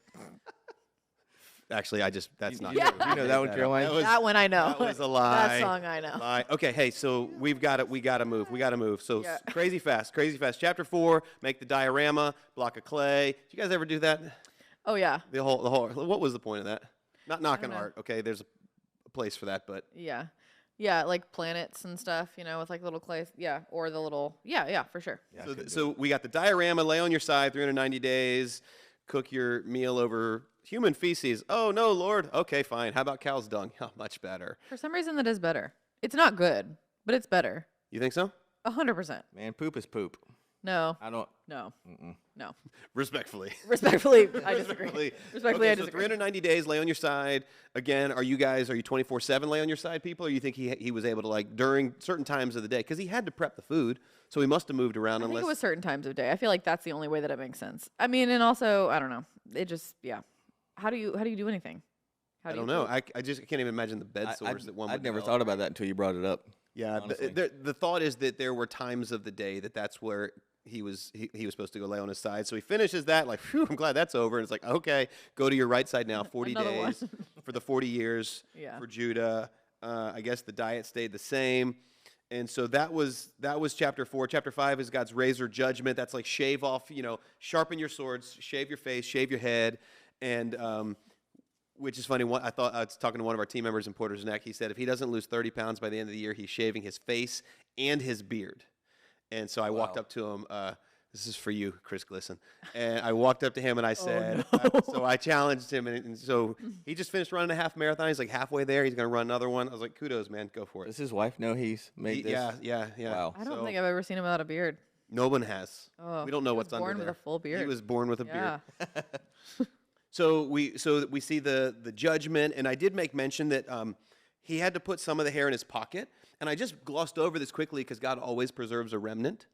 [SPEAKER 1] Actually, that's not true.
[SPEAKER 2] You know that one, Caroline?
[SPEAKER 3] That one I know.
[SPEAKER 1] That was a lie.
[SPEAKER 3] That song I know.
[SPEAKER 1] Lie. Okay, hey, so we got to move. So crazy fast. Chapter 4, make the diorama, block of clay. Did you guys ever do that?
[SPEAKER 3] Oh yeah.
[SPEAKER 1] The whole. What was the point of that? Not knocking art. Okay, there's a place for that, but
[SPEAKER 3] yeah, like planets and stuff, with like little clay. Yeah, or the little. Yeah, for sure.
[SPEAKER 1] Yeah, so we got the diorama, lay on your side, 390 days, cook your meal over human feces. Oh no, Lord. Okay, fine. How about cow's dung? Oh, much better.
[SPEAKER 3] For some reason, that is better. It's not good, but it's better.
[SPEAKER 1] You think so?
[SPEAKER 3] 100%.
[SPEAKER 2] Man, poop is poop.
[SPEAKER 3] No.
[SPEAKER 2] I don't.
[SPEAKER 3] No. No.
[SPEAKER 1] Respectfully,
[SPEAKER 3] I disagree. Respectfully,
[SPEAKER 1] okay,
[SPEAKER 3] I
[SPEAKER 1] so
[SPEAKER 3] disagree.
[SPEAKER 1] 390 days, lay on your side. Again, are you 24/7 lay on your side people? Or you think he was able to, like, during certain times of the day? Because he had to prep the food, so he must have moved around.
[SPEAKER 3] I think it was certain times of day. I feel like that's the only way that it makes sense. I mean, and also, I don't know. It just, How do you do anything?
[SPEAKER 1] I don't know. I can't even imagine the bed sores that one would
[SPEAKER 2] I'd never
[SPEAKER 1] develop.
[SPEAKER 2] thought about that until you brought it up.
[SPEAKER 1] Yeah, the thought is that there were times of the day that's where he was supposed to go lay on his side. So he finishes that, like, phew, I'm glad that's over. And it's like, okay, go to your right side now, 40 days for the 40 years for Judah. I guess the diet stayed the same. And so that was chapter 4. Chapter 5 is God's razor judgment. That's like shave off, sharpen your swords, shave your face, shave your head. And which is funny. I was talking to one of our team members in Porter's Neck. He said if he doesn't lose 30 pounds by the end of the year, he's shaving his face and his beard. And so I walked up to him this is for you, Chris Glisson. And I walked up to him and I said, so I challenged him. And so he just finished running a half marathon. He's like halfway there. He's going to run another one. I was like, kudos, man. Go for it.
[SPEAKER 2] Does his wife know he's made this?
[SPEAKER 1] Yeah.
[SPEAKER 2] Wow.
[SPEAKER 3] I don't think I've ever seen him without a beard.
[SPEAKER 1] No one has.
[SPEAKER 3] Oh,
[SPEAKER 1] we don't know what's under there.
[SPEAKER 3] Born with a full beard.
[SPEAKER 1] He was born with a
[SPEAKER 3] Yeah.
[SPEAKER 1] beard. So we see the judgment. And I did make mention that he had to put some of the hair in his pocket. And I just glossed over this quickly because God always preserves a remnant.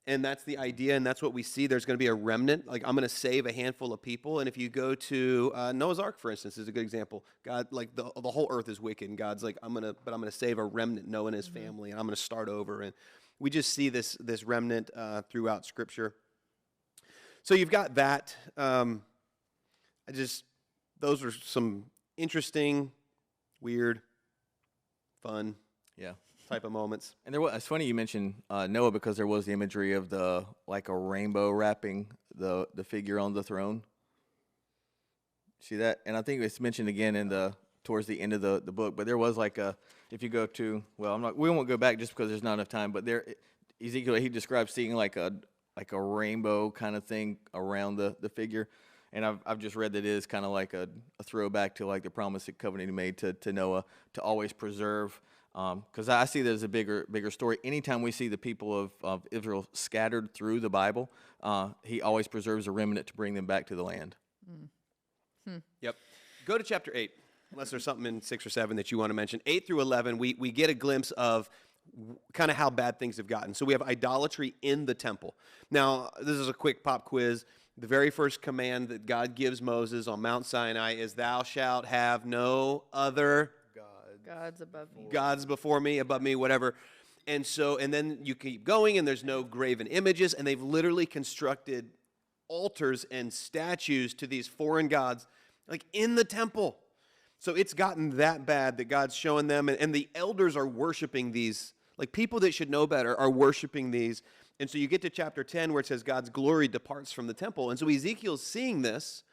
[SPEAKER 1] And that's the idea, and that's what we see. There's going to be a remnant. Like, I'm going to save a handful of people. And if you go to Noah's Ark, for instance, is a good example. God, like, the whole earth is wicked. And God's like, I'm going to save a remnant, Noah and his family, and I'm going to start over. And we just see this remnant throughout Scripture. So you've got that. Those are some interesting, weird, fun, type of moments.
[SPEAKER 2] And it's funny you mentioned Noah, because there was the imagery of a rainbow wrapping the figure on the throne. See that? And I think it's mentioned again towards the end of the book. But there was if you go to, we won't go back just because there's not enough time. But there, Ezekiel, he describes seeing like a rainbow kind of thing around the figure. And I've just read that it is kind of like a throwback to like the promise that covenant he made to Noah to always preserve. Because I see that as a bigger story. Anytime we see the people of Israel scattered through the Bible, he always preserves a remnant to bring them back to the land.
[SPEAKER 1] Yep. Go to chapter 8, unless there's something in 6 or 7 that you want to mention. 8 through 11, we get a glimpse of kind of how bad things have gotten. So we have idolatry in the temple. Now, this is a quick pop quiz. The very first command that God gives Moses on Mount Sinai is, thou shalt have no other
[SPEAKER 3] God's above me.
[SPEAKER 1] gods before me, above me, whatever. And then you keep going, and there's no graven images, and they've literally constructed altars and statues to these foreign gods, like in the temple. So it's gotten that bad that God's showing them, and the elders are worshiping these, like people that should know better are worshiping these. And so you get to chapter 10 where it says God's glory departs from the temple. And so Ezekiel's seeing this.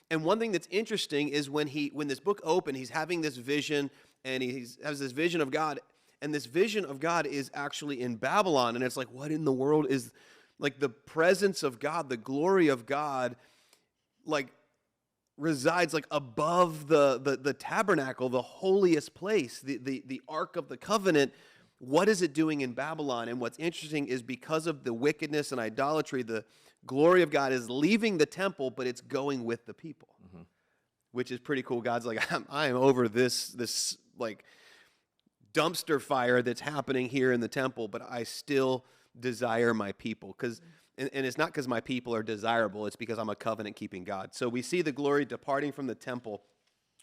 [SPEAKER 1] And one thing that's interesting is when this book opened, he's having this vision, and he has this vision of God. And this vision of God is actually in Babylon. And it's like, what in the world is, like, the presence of God, the glory of God, like, resides like above the tabernacle, the holiest place, the Ark of the Covenant. What is it doing in Babylon? And what's interesting is because of the wickedness and idolatry, the glory of God is leaving the temple, but it's going with the people, which is pretty cool. God's like, I am over this like dumpster fire that's happening here in the temple, but I still desire my people. And it's not because my people are desirable, it's because I'm a covenant-keeping God. So we see the glory departing from the temple,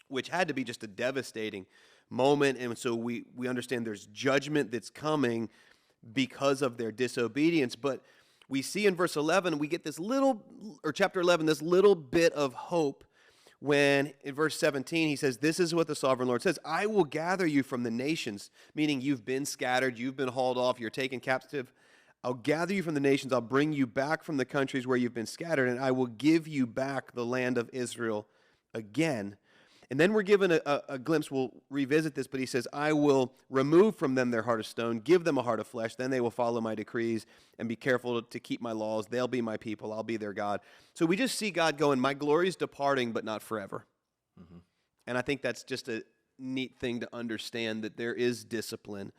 [SPEAKER 1] which had to be just a devastating moment. And so we understand there's judgment that's coming because of their disobedience. But we see in verse 11, we get chapter 11, this little bit of hope when in verse 17, he says, this is what the sovereign Lord says, I will gather you from the nations, meaning you've been scattered, you've been hauled off, you're taken captive. I'll gather you from the nations, I'll bring you back from the countries where you've been scattered, and I will give you back the land of Israel again. And then we're given a glimpse, we'll revisit this, but he says, I will remove from them their heart of stone, give them a heart of flesh, then they will follow my decrees and be careful to keep my laws. They'll be my people, I'll be their God. So we just see God going, my glory is departing, but not forever. And I think that's just a neat thing to understand, that there is discipline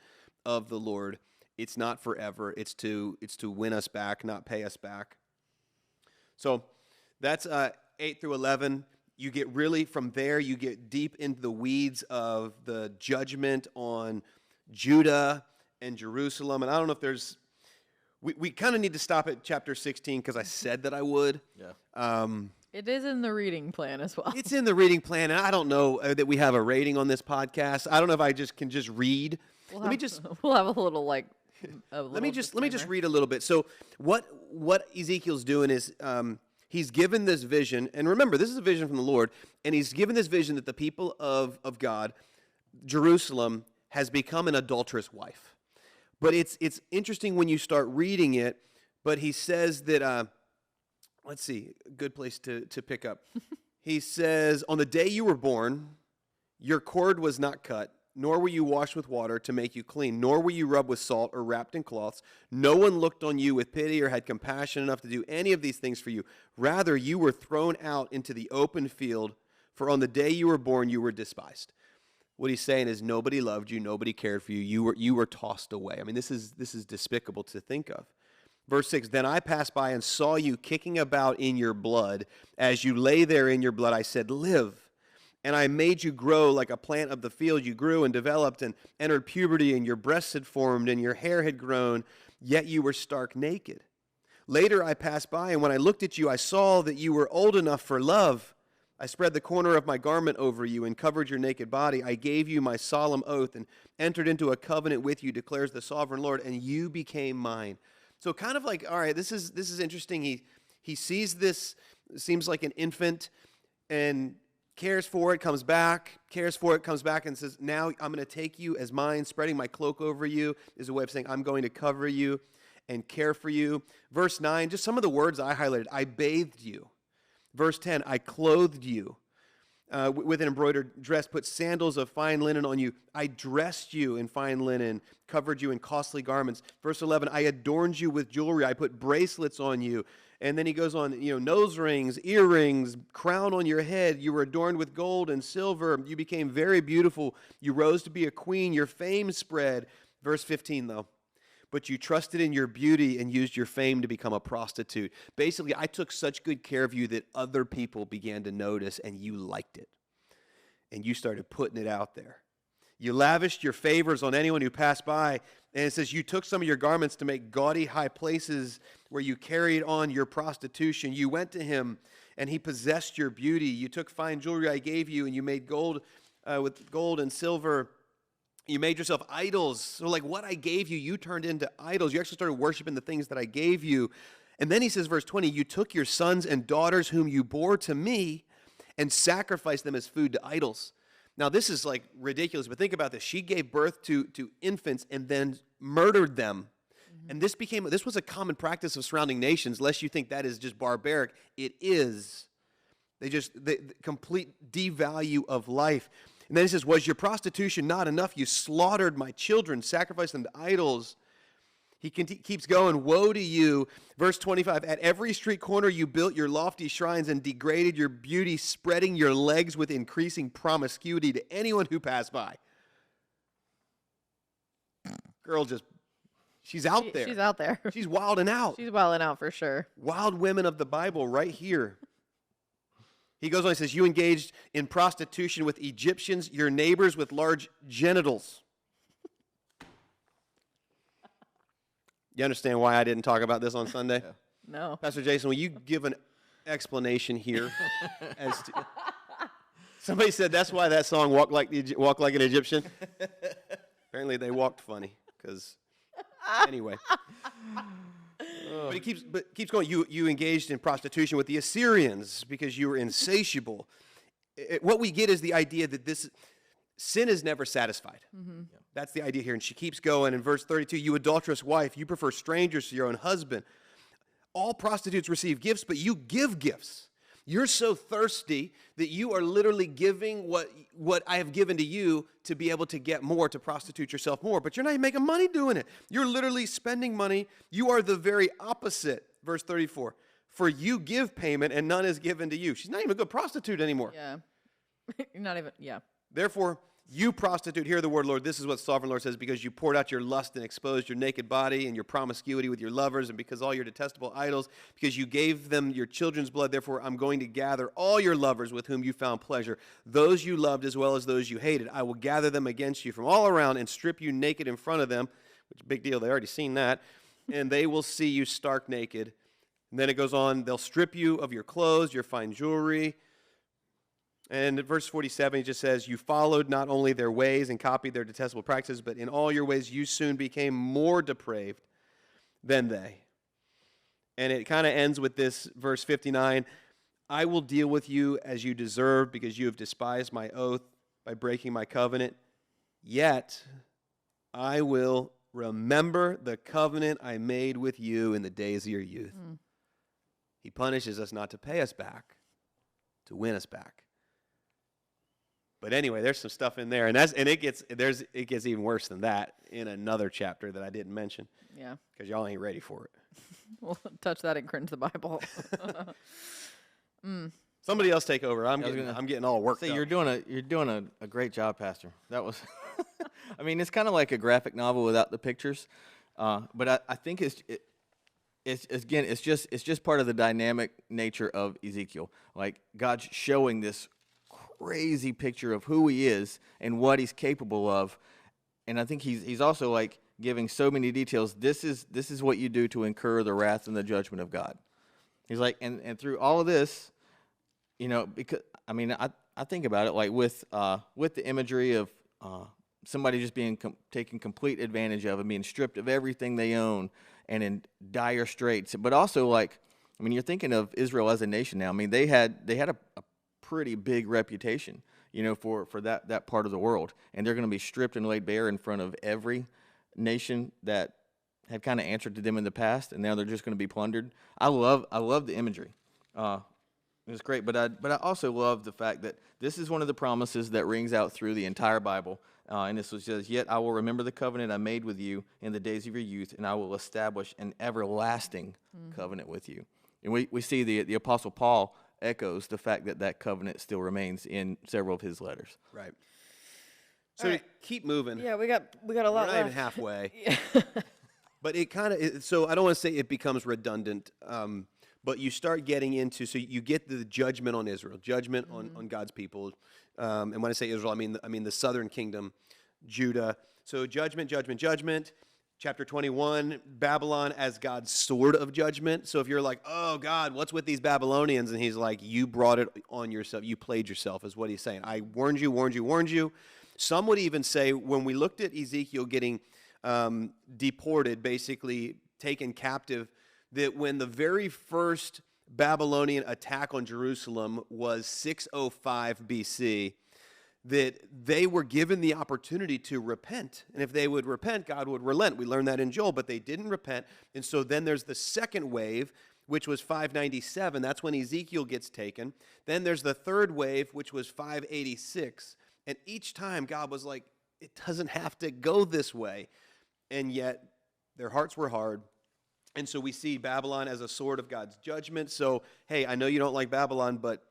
[SPEAKER 1] of the Lord. It's not forever. It's to win us back, not pay us back. So that's 8 through 11. You get really, from there, you get deep into the weeds of the judgment on Judah and Jerusalem. And I don't know if there's, we kind of need to stop at chapter 16 because I said that I would.
[SPEAKER 2] Yeah.
[SPEAKER 3] It is in the reading plan as well.
[SPEAKER 1] It's in the reading plan, and I don't know that we have a rating on this podcast. I don't know if I can just read.
[SPEAKER 3] We'll have a little
[SPEAKER 1] Let me just read a little bit. So what Ezekiel's doing is he's given this vision, and remember, this is a vision from the Lord, and he's given this vision that the people of God, Jerusalem, has become an adulterous wife. But it's interesting when you start reading it, but he says that, let's see, a good place to pick up. He says, on the day you were born, your cord was not cut, nor were you washed with water to make you clean, nor were you rubbed with salt or wrapped in cloths. No one looked on you with pity or had compassion enough to do any of these things for you. Rather, you were thrown out into the open field, for on the day you were born, you were despised. What he's saying is nobody loved you, nobody cared for you. You were tossed away. I mean, this is despicable to think of. Verse 6, then I passed by and saw you kicking about in your blood. As you lay there in your blood, I said, live. And I made you grow like a plant of the field. You grew and developed and entered puberty, and your breasts had formed and your hair had grown, yet you were stark naked. Later I passed by, and when I looked at you, I saw that you were old enough for love. I spread the corner of my garment over you and covered your naked body. I gave you my solemn oath and entered into a covenant with you, declares the sovereign Lord, and you became mine. So kind of like, all right, this is interesting. He sees this, seems like an infant, and cares for it, comes back, and says, now I'm going to take you as mine. Spreading my cloak over you is a way of saying I'm going to cover you and care for you. Verse 9, just some of the words I highlighted. I bathed you. Verse 10, I clothed you with an embroidered dress, put sandals of fine linen on you. I dressed you in fine linen, covered you in costly garments. Verse 11, I adorned you with jewelry. I put bracelets on you. And then he goes on, nose rings, earrings, crown on your head. You were adorned with gold and silver. You became very beautiful. You rose to be a queen. Your fame spread. Verse 15, though. But you trusted in your beauty and used your fame to become a prostitute. Basically, I took such good care of you that other people began to notice, and you liked it. And you started putting it out there. You lavished your favors on anyone who passed by. And it says you took some of your garments to make gaudy high places where you carried on your prostitution. You went to him, and he possessed your beauty. You took fine jewelry I gave you, and you made gold with gold and silver. You made yourself idols. So like what I gave you, you turned into idols. You actually started worshiping the things that I gave you. And then he says, verse 20, you took your sons and daughters whom you bore to me and sacrificed them as food to idols. Now this is like ridiculous, but think about this. She gave birth to infants and then murdered them. Mm-hmm. And this was a common practice of surrounding nations, lest you think that is just barbaric. It is. The complete devalue of life. And then he says, was your prostitution not enough? You slaughtered my children, sacrificed them to idols. He keeps going, woe to you. Verse 25, at every street corner you built your lofty shrines and degraded your beauty, spreading your legs with increasing promiscuity to anyone who passed by. Girl she's out there.
[SPEAKER 3] She's out there.
[SPEAKER 1] She's wilding out.
[SPEAKER 3] She's wilding out for sure.
[SPEAKER 1] Wild women of the Bible right here. He goes on, he says, you engaged in prostitution with Egyptians, your neighbors with large genitals. You understand why I didn't talk about this on Sunday?
[SPEAKER 3] No.
[SPEAKER 1] Pastor Jason, will you give an explanation here? Somebody said that's why that song, Walk Like an Egyptian. Apparently they walked funny, because anyway. But he keeps going. You engaged in prostitution with the Assyrians because you were insatiable. What we get is the idea that this sin is never satisfied. Mm-hmm. That's the idea here. And she keeps going. In verse 32, you adulterous wife, you prefer strangers to your own husband. All prostitutes receive gifts, but you give gifts. You're so thirsty that you are literally giving what I have given to you to be able to get more, to prostitute yourself more. But you're not even making money doing it. You're literally spending money. You are the very opposite. Verse 34, for you give payment and none is given to you. She's not even a good prostitute anymore.
[SPEAKER 3] Yeah. You're not even, yeah.
[SPEAKER 1] Therefore, you prostitute, hear the word, Lord. This is what the sovereign Lord says, because you poured out your lust and exposed your naked body and your promiscuity with your lovers, and because all your detestable idols, because you gave them your children's blood. Therefore, I'm going to gather all your lovers with whom you found pleasure, those you loved as well as those you hated. I will gather them against you from all around and strip you naked in front of them, which big deal, they already seen that, and they will see you stark naked. And then it goes on, they'll strip you of your clothes, your fine jewelry. And at verse 47, he just says, you followed not only their ways and copied their detestable practices, but in all your ways you soon became more depraved than they. And it kind of ends with this, verse 59, I will deal with you as you deserve because you have despised my oath by breaking my covenant. Yet I will remember the covenant I made with you in the days of your youth. Mm. He punishes us not to pay us back, to win us back. But anyway, there's some stuff in there, and it gets even worse than that in another chapter that I didn't mention.
[SPEAKER 3] Yeah.
[SPEAKER 1] Because y'all ain't ready for it.
[SPEAKER 3] We'll touch that and cringe the Bible.
[SPEAKER 1] Somebody else take over. I'm getting all worked up.
[SPEAKER 2] You're doing a great job, Pastor. That was, I mean, it's kind of like a graphic novel without the pictures, but I think it's just part of the dynamic nature of Ezekiel. Like God's showing this crazy picture of who He is and what He's capable of, and I think He's also like giving so many details. This is what you do to incur the wrath and the judgment of God. He's like, and through all of this, because I mean, I think about it like with the imagery of somebody just being taken complete advantage of and being stripped of everything they own and in dire straits. But also, like, I mean, you're thinking of Israel as a nation now. I mean, they had a pretty big reputation, for that part of the world, and they're going to be stripped and laid bare in front of every nation that had kind of answered to them in the past, and now they're just going to be plundered. I love the imagery. It's great, but I also love the fact that this is one of the promises that rings out through the entire Bible, and this was just, "Yet I will remember the covenant I made with you in the days of your youth, and I will establish an everlasting covenant with you." And we see the Apostle Paul echoes the fact that covenant still remains in several of his letters.
[SPEAKER 1] Right. So to keep moving.
[SPEAKER 3] Yeah, we got a lot
[SPEAKER 1] We're not
[SPEAKER 3] left.
[SPEAKER 1] even halfway. But it kind of, so I don't want to say it becomes redundant, but you start getting into, so you get the judgment on Israel, judgment on God's people. And when I say Israel, I mean the southern kingdom, Judah. So judgment. Chapter 21, Babylon as God's sword of judgment. So if you're like, oh, God, what's with these Babylonians? And he's like, you brought it on yourself. You played yourself is what he's saying. I warned you. Some would even say when we looked at Ezekiel getting deported, basically taken captive, that when the very first Babylonian attack on Jerusalem was 605 BC, that they were given the opportunity to repent. And if they would repent, God would relent. We learned that in Joel, but they didn't repent. And so then there's the second wave, which was 597. That's when Ezekiel gets taken. Then there's the third wave, which was 586. And each time God was like, it doesn't have to go this way. And yet their hearts were hard. And so we see Babylon as a sword of God's judgment. So, hey, I know you don't like Babylon, but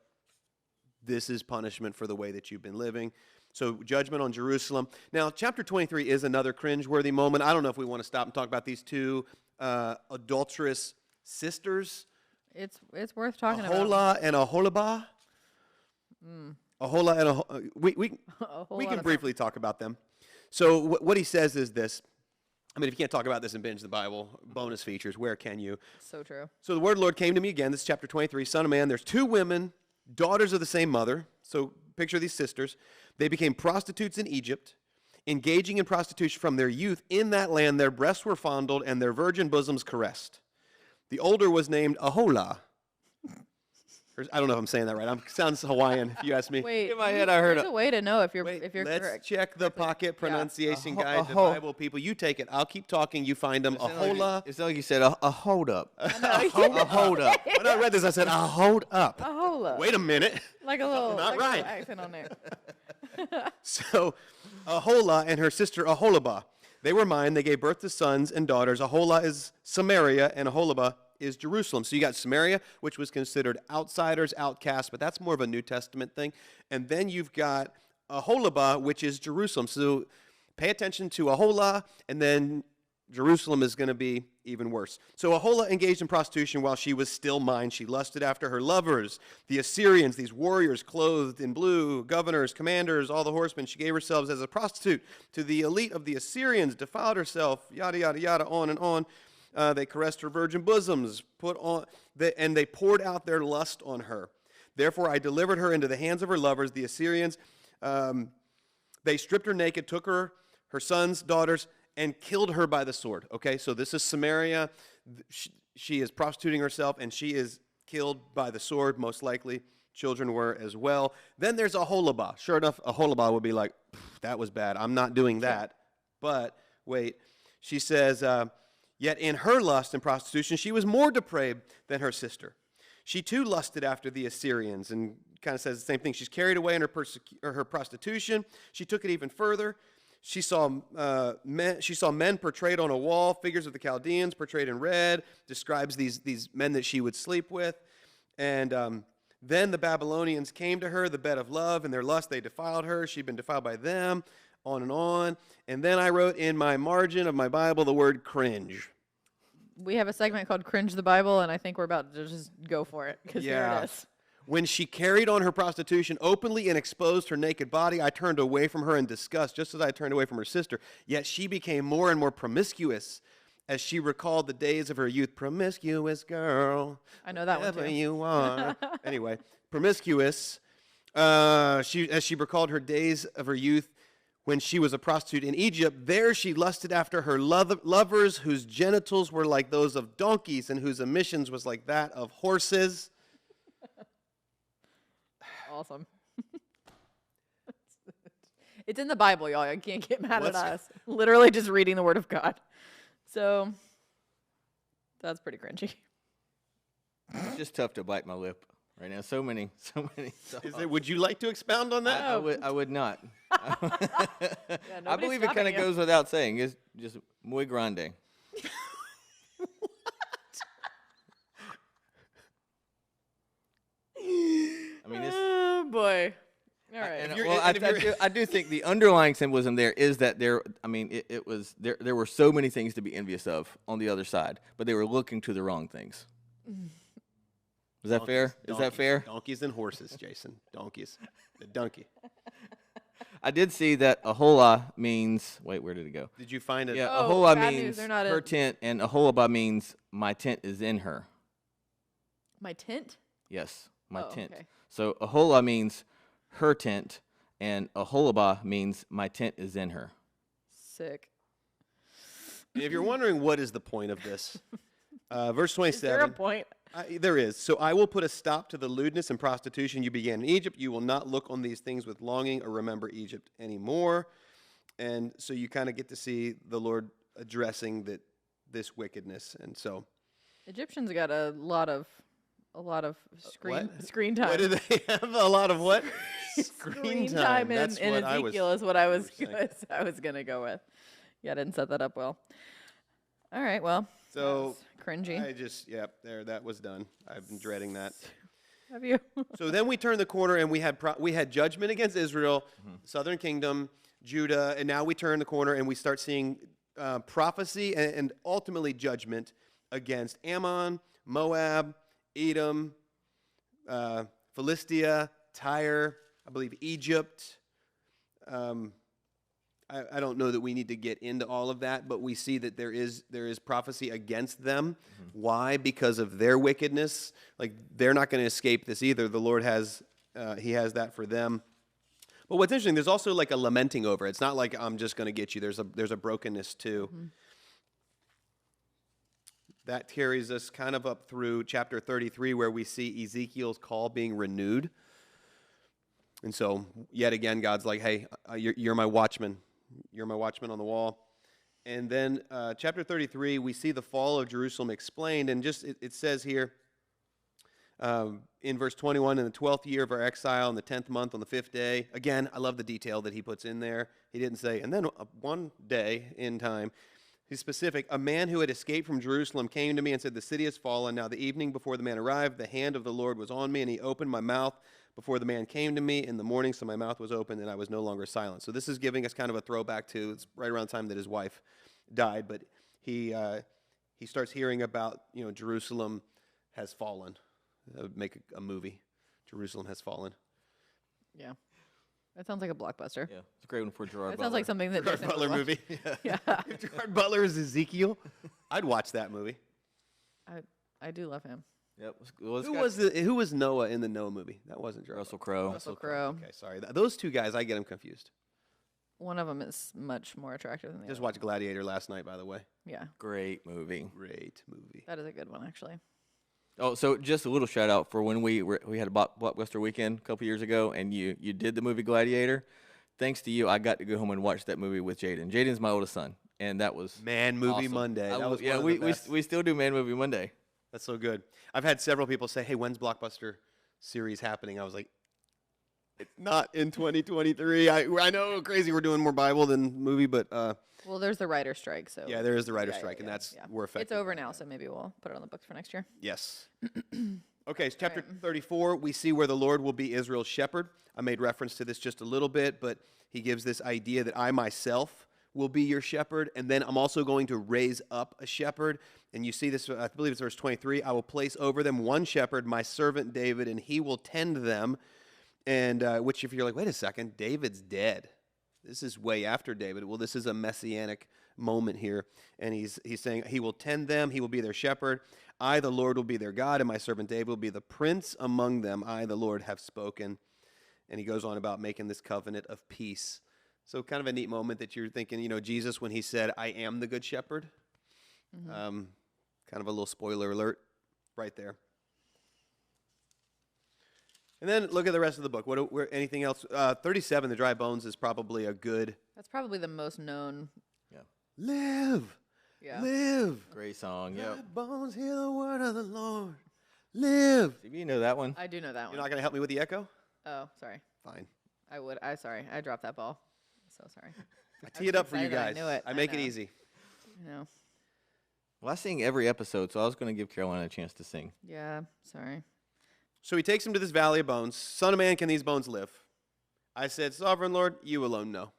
[SPEAKER 1] this is punishment for the way that you've been living. So judgment on Jerusalem. Now, chapter 23 is another cringeworthy moment. I don't know if we want to stop and talk about these two adulterous sisters.
[SPEAKER 3] It's worth talking about.
[SPEAKER 1] Aholah and Aholibah. Aholah and we can briefly talk about them. So what he says is this. I mean, if you can't talk about this in Binge the Bible, bonus features, where can you?
[SPEAKER 3] So true.
[SPEAKER 1] So the word of the Lord came to me again. This is chapter 23. Son of man, there's two women, daughters of the same mother. So picture these sisters. They became prostitutes in Egypt, engaging in prostitution from their youth. In that land, their breasts were fondled and their virgin bosoms caressed. The older was named Aholah. I don't know if I'm saying that right. Sounds Hawaiian, if you ask me.
[SPEAKER 3] Wait,
[SPEAKER 2] in my head, I heard
[SPEAKER 3] there's a way to know if you're
[SPEAKER 1] Let's
[SPEAKER 3] correct.
[SPEAKER 1] check the pocket pronunciation guide to Bible people. You take it. I'll keep talking. You find them. Aholah.
[SPEAKER 2] It's like you said a hold up.
[SPEAKER 1] A hold up. When I read this, I said, a hold up.
[SPEAKER 3] Aholah.
[SPEAKER 1] Wait a minute.
[SPEAKER 3] Like a little,
[SPEAKER 1] Not
[SPEAKER 3] like
[SPEAKER 1] right.
[SPEAKER 3] a little accent on there.
[SPEAKER 1] So Aholah and her sister Aholibah, they were mine. They gave birth to sons and daughters. Aholah is Samaria, and Aholibah is Jerusalem. So you got Samaria, which was considered outsiders, outcasts, but that's more of a New Testament thing. And then you've got Aholibah, which is Jerusalem. So pay attention to Aholah, and then Jerusalem is going to be even worse. So Aholah engaged in prostitution while she was still mine. She lusted after her lovers, the Assyrians, these warriors clothed in blue, governors, commanders, all the horsemen. She gave herself as a prostitute to the elite of the Assyrians, defiled herself, yada, yada, yada, on and on. They caressed her virgin bosoms, and they poured out their lust on her. Therefore I delivered her into the hands of her lovers, the Assyrians. They stripped her naked, took her sons, daughters, and killed her by the sword. Okay, so this is Samaria. She is prostituting herself, and she is killed by the sword, most likely. Children were as well. Then there's Aholibah. Sure enough, Aholibah would be like, that was bad. I'm not doing that. But wait, she says, yet in her lust and prostitution, she was more depraved than her sister. She too lusted after the Assyrians and kind of says the same thing. She's carried away in her prostitution. She took it even further. She saw men portrayed on a wall, figures of the Chaldeans portrayed in red, describes these men that she would sleep with. And then the Babylonians came to her, the bed of love, and their lust they defiled her. She'd been defiled by them, on and on. And then I wrote in my margin of my Bible the word cringe.
[SPEAKER 3] We have a segment called Cringe the Bible, and I think we're about to just go for it, because here it is.
[SPEAKER 1] When she carried on her prostitution openly and exposed her naked body, I turned away from her in disgust, just as I turned away from her sister. Yet she became more and more promiscuous as she recalled the days of her youth. Promiscuous girl.
[SPEAKER 3] I know that one
[SPEAKER 1] wherever
[SPEAKER 3] too.
[SPEAKER 1] you are. Anyway, promiscuous. As she recalled her days of her youth when she was a prostitute in Egypt, there she lusted after her lovers whose genitals were like those of donkeys and whose emissions was like that of horses.
[SPEAKER 3] Awesome. It's in the Bible, y'all. You can't get mad at us. Literally just reading the Word of God. So, that's pretty cringy.
[SPEAKER 2] It's just tough to bite my lip right now. So many.
[SPEAKER 1] Would you like to expound on that?
[SPEAKER 2] I would not.
[SPEAKER 3] Yeah,
[SPEAKER 2] I believe it kind of goes without saying. It's just muy grande. I mean,
[SPEAKER 3] Oh, boy. All right.
[SPEAKER 2] I do think the underlying symbolism there is that there. I mean, it was there. There were so many things to be envious of on the other side, but they were looking to the wrong things. Is that fair? Is that fair?
[SPEAKER 1] Donkeys and horses, Jason. Donkeys. The donkey.
[SPEAKER 2] I did see that Aholah means. Wait, where did it go?
[SPEAKER 1] Did you find it?
[SPEAKER 2] Yeah,
[SPEAKER 3] Oh,
[SPEAKER 2] Aholah
[SPEAKER 3] bad news,
[SPEAKER 2] means
[SPEAKER 3] they're not
[SPEAKER 2] her
[SPEAKER 3] in-
[SPEAKER 2] tent, and Aholabah means my tent is in her.
[SPEAKER 3] My tent?
[SPEAKER 2] Yes, my
[SPEAKER 3] Oh,
[SPEAKER 2] tent.
[SPEAKER 3] okay.
[SPEAKER 2] So Aholah means her tent, and Aholabah means my tent is in her.
[SPEAKER 3] Sick.
[SPEAKER 1] If you're wondering what is the point of this, verse 27.
[SPEAKER 3] Is there a point?
[SPEAKER 1] There is. So I will put a stop to the lewdness and prostitution you began in Egypt. You will not look on these things with longing or remember Egypt anymore. And so you kind of get to see the Lord addressing this wickedness. And so
[SPEAKER 3] Egyptians got a lot of screen time.
[SPEAKER 1] what do they have? A lot of what?
[SPEAKER 3] Screen time in
[SPEAKER 1] That's what
[SPEAKER 3] Ezekiel is what I was
[SPEAKER 1] saying.
[SPEAKER 3] gonna go with. Yeah, I didn't set that up well. All right, well.
[SPEAKER 1] So
[SPEAKER 3] cringy.
[SPEAKER 1] that was done. I've been dreading that.
[SPEAKER 3] Have you?
[SPEAKER 1] So then we turned the corner and we had judgment against Israel, Southern Kingdom, Judah, and now we turn the corner and we start seeing prophecy and ultimately judgment against Ammon, Moab, Edom, Philistia, Tyre, I believe Egypt. I don't know that we need to get into all of that, but we see that there is prophecy against them. Mm-hmm. Why? Because of their wickedness. Like, they're not going to escape this either. The Lord has that for them. But what's interesting, there's also like a lamenting over it. It's not like I'm just going to get you. There's a brokenness too. Mm-hmm. That carries us kind of up through chapter 33, where we see Ezekiel's call being renewed. And so, yet again, God's like, hey, you're my watchman. You're my watchman on the wall. And then chapter 33, we see the fall of Jerusalem explained. And just it says here in verse 21, in the 12th year of our exile, in the 10th month, on the 5th day. Again, I love the detail that he puts in there. He didn't say, and then one day in time. He's specific. A man who had escaped from Jerusalem came to me and said, the city has fallen. Now the evening before the man arrived, the hand of the Lord was on me, and he opened my mouth before the man came to me in the morning, so my mouth was open, and I was no longer silent. So this is giving us kind of a throwback to, it's right around the time that his wife died, but he starts hearing about, Jerusalem has fallen. That would make a movie. Jerusalem has fallen.
[SPEAKER 3] Yeah. That sounds like a blockbuster.
[SPEAKER 2] Yeah, it's a great one for Gerard
[SPEAKER 3] That
[SPEAKER 2] Butler.
[SPEAKER 3] sounds like something that
[SPEAKER 1] Gerard
[SPEAKER 3] Jason
[SPEAKER 1] Butler
[SPEAKER 3] would watch.
[SPEAKER 1] movie. Yeah. If Gerard Butler is Ezekiel, I'd watch that movie.
[SPEAKER 3] I do love him.
[SPEAKER 2] Yep.
[SPEAKER 1] Who was Noah in the Noah movie? That wasn't Gerard
[SPEAKER 2] Russell
[SPEAKER 1] Butler.
[SPEAKER 2] Crowe.
[SPEAKER 3] Russell Crowe.
[SPEAKER 1] Okay, sorry. Those two guys, I get them confused.
[SPEAKER 3] One of them is much more attractive than the
[SPEAKER 1] Just
[SPEAKER 3] other.
[SPEAKER 1] watched Gladiator last night, by the way.
[SPEAKER 3] Yeah,
[SPEAKER 2] Great movie.
[SPEAKER 1] Great movie.
[SPEAKER 3] that is a good one, actually.
[SPEAKER 2] Oh, so just a little shout out for when we had a Blockbuster weekend a couple years ago, and you did the movie Gladiator. Thanks to you, I got to go home and watch that movie with Jaden. Jaden's my oldest son, and that was
[SPEAKER 1] Man Movie
[SPEAKER 2] awesome.
[SPEAKER 1] Monday. That was
[SPEAKER 2] yeah,
[SPEAKER 1] one of the best.
[SPEAKER 2] we still do Man Movie Monday.
[SPEAKER 1] That's so good. I've had several people say, hey, when's Blockbuster series happening? I was like, Not in 2023. I know, crazy. We're doing more Bible than movie, but
[SPEAKER 3] Well, there's the writer strike, so
[SPEAKER 1] yeah, there is the writer's strike, and that's we're affected.
[SPEAKER 3] It's over now, so maybe we'll put it on the books for next year.
[SPEAKER 1] Yes. Okay, so chapter 34, we see where the Lord will be Israel's shepherd. I made reference to this just a little bit, but he gives this idea that I myself will be your shepherd, and then I'm also going to raise up a shepherd. And you see this, I believe it's verse 23, I will place over them one shepherd, my servant David, and he will tend them. And which, if you're like, wait a second, David's dead. This is way after David. Well, this is a messianic moment here. And he's saying, he will tend them, he will be their shepherd. I, the Lord, will be their God, and my servant David will be the prince among them. I, the Lord, have spoken. And he goes on about making this covenant of peace. So kind of a neat moment that you're thinking, Jesus, when he said, I am the good shepherd. Kind of a little spoiler alert right there. And then look at the rest of the book. Anything else? 37, the dry bones, is probably a good.
[SPEAKER 3] That's probably the most known.
[SPEAKER 2] Yeah.
[SPEAKER 1] Live.
[SPEAKER 3] Yeah.
[SPEAKER 1] Live.
[SPEAKER 2] Great song.
[SPEAKER 1] Dry
[SPEAKER 2] Yep.
[SPEAKER 1] bones, hear the word of the Lord. Live.
[SPEAKER 2] Do you know that one?
[SPEAKER 3] I do know that one.
[SPEAKER 1] You're not going to help me with the echo?
[SPEAKER 3] Oh, sorry.
[SPEAKER 1] Fine.
[SPEAKER 3] I would. Sorry. I dropped that ball. So sorry.
[SPEAKER 1] I tee it up for you
[SPEAKER 3] excited.
[SPEAKER 1] guys.
[SPEAKER 3] I knew it.
[SPEAKER 1] I make
[SPEAKER 3] I
[SPEAKER 1] it
[SPEAKER 3] know.
[SPEAKER 1] easy.
[SPEAKER 3] No.
[SPEAKER 2] Well, I sing every episode, so I was going to give Caroline a chance to sing.
[SPEAKER 3] Yeah. Sorry.
[SPEAKER 1] So he takes him to this valley of bones. Son of man, can these bones live? I said, Sovereign Lord, you alone know.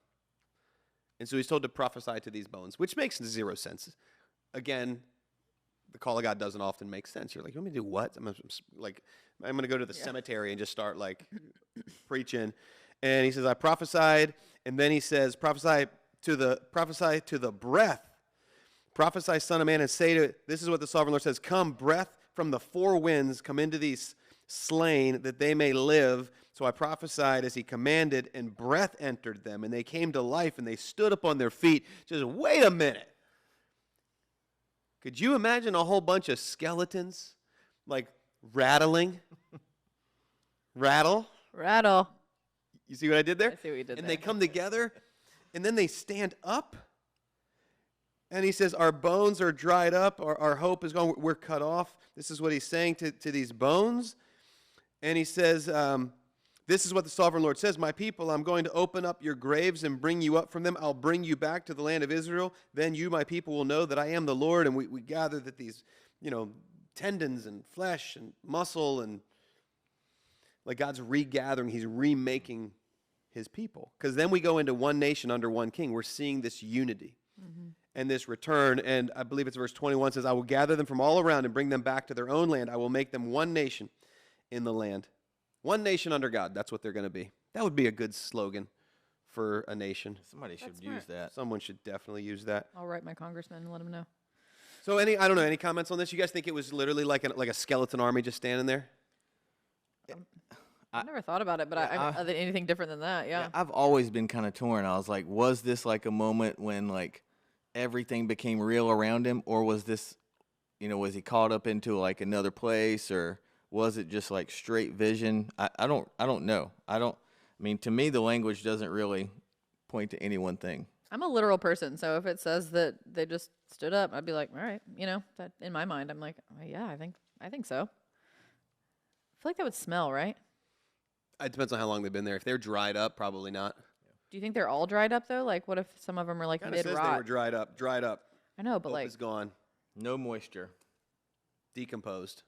[SPEAKER 1] And so he's told to prophesy to these bones, which makes zero sense. Again, the call of God doesn't often make sense. You're like, you want me to do what? I'm going to go to the cemetery and just start preaching. And he says, I prophesied. And then he says, prophesy to the breath. Prophesy, son of man, and say to it, this is what the sovereign Lord says, come, breath from the four winds, come into these slain that they may live. So I prophesied as he commanded, and breath entered them, and they came to life, and they stood up on their feet. Just wait a minute. Could you imagine a whole bunch of skeletons rattling? Rattle? You see what I did there?
[SPEAKER 3] I see what you did
[SPEAKER 1] and
[SPEAKER 3] there.
[SPEAKER 1] they come together, and then they stand up. And he says, our bones are dried up. Our hope is gone. We're cut off. This is what he's saying to these bones. And he says, this is what the sovereign Lord says, my people, I'm going to open up your graves and bring you up from them. I'll bring you back to the land of Israel. Then you, my people, will know that I am the Lord. And we gather that these, tendons and flesh and muscle and God's regathering. He's remaking his people. Because then we go into one nation under one king. We're seeing this unity. And this return, and I believe it's verse 21 says, I will gather them from all around and bring them back to their own land. I will make them one nation in the land. One nation under God. That's what they're going to be. That would be a good slogan for a nation.
[SPEAKER 2] Somebody should
[SPEAKER 3] smart.
[SPEAKER 2] use that.
[SPEAKER 1] Someone should definitely use that.
[SPEAKER 3] I'll write my congressman and let him know.
[SPEAKER 1] So I don't know, any comments on this? You guys think it was literally like a skeleton army just standing there?
[SPEAKER 3] I never thought about it, but anything different than that, yeah.
[SPEAKER 2] I've always been kind of torn. I was like, was this a moment when everything became real around him, or was this, was he caught up into another place, or was it just straight vision? I don't know. To me, the language doesn't really point to any one thing.
[SPEAKER 3] I'm a literal person, so if it says that they just stood up, I'd be like, all right, that in my mind, I'm like, oh, yeah, I think so. I feel like that would smell, right?
[SPEAKER 1] It depends on how long they've been there. If they're dried up, probably not.
[SPEAKER 3] Do you think they're all dried up though? What if some of them are
[SPEAKER 1] Kind of says they were
[SPEAKER 3] mid-rot?
[SPEAKER 1] dried up.
[SPEAKER 3] I know, but
[SPEAKER 1] Hope is gone.
[SPEAKER 2] No moisture.
[SPEAKER 1] Decomposed.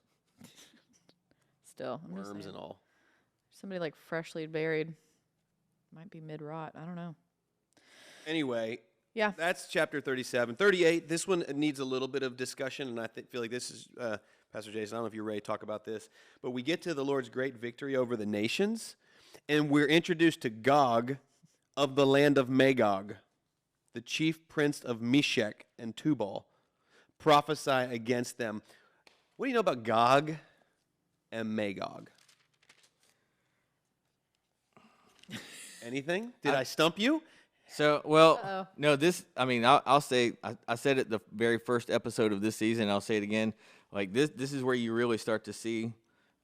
[SPEAKER 3] still, I'm just
[SPEAKER 1] Worms
[SPEAKER 3] saying.
[SPEAKER 1] and all.
[SPEAKER 3] Somebody freshly buried might be mid-rot. I don't know.
[SPEAKER 1] Anyway,
[SPEAKER 3] Yeah.
[SPEAKER 1] that's chapter 37. 38, this one needs a little bit of discussion, and I feel like this is, Pastor Jason, I don't know if you're ready to talk about this, but we get to the Lord's great victory over the nations, and we're introduced to Gog of the land of Magog, the chief prince of Meshech and Tubal. Prophesy against them. What do you know about Gog and Magog? Anything? Did I stump you?
[SPEAKER 2] So, well, no, I'll say, I said it the very first episode of this season, I'll say it again, this is where you really start to see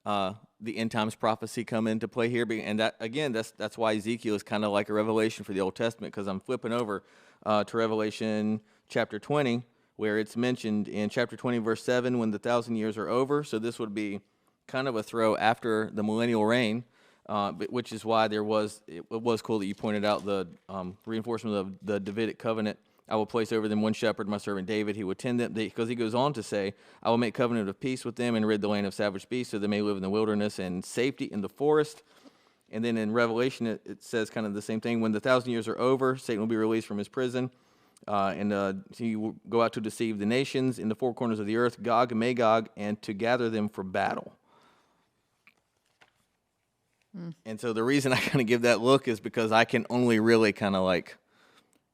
[SPEAKER 2] the end times prophecy come into play here. And that, again, that's why Ezekiel is kind of like a revelation for the Old Testament, because I'm flipping over to Revelation chapter 20, where it's mentioned in chapter 20, verse 7, when the 1,000 years are over. So this would be kind of a throw after the millennial reign. which is why it was cool that you pointed out the reinforcement of the Davidic covenant. I will place over them one shepherd, my servant David. He will tend them, because he goes on to say, I will make covenant of peace with them and rid the land of savage beasts, so they may live in the wilderness and safety in the forest. And then in Revelation, it says kind of the same thing. When the 1,000 years are over, Satan will be released from his prison, and he will go out to deceive the nations in the four corners of the earth, Gog and Magog, and to gather them for battle. And so the reason I kind of give that look is because I can only really kind of like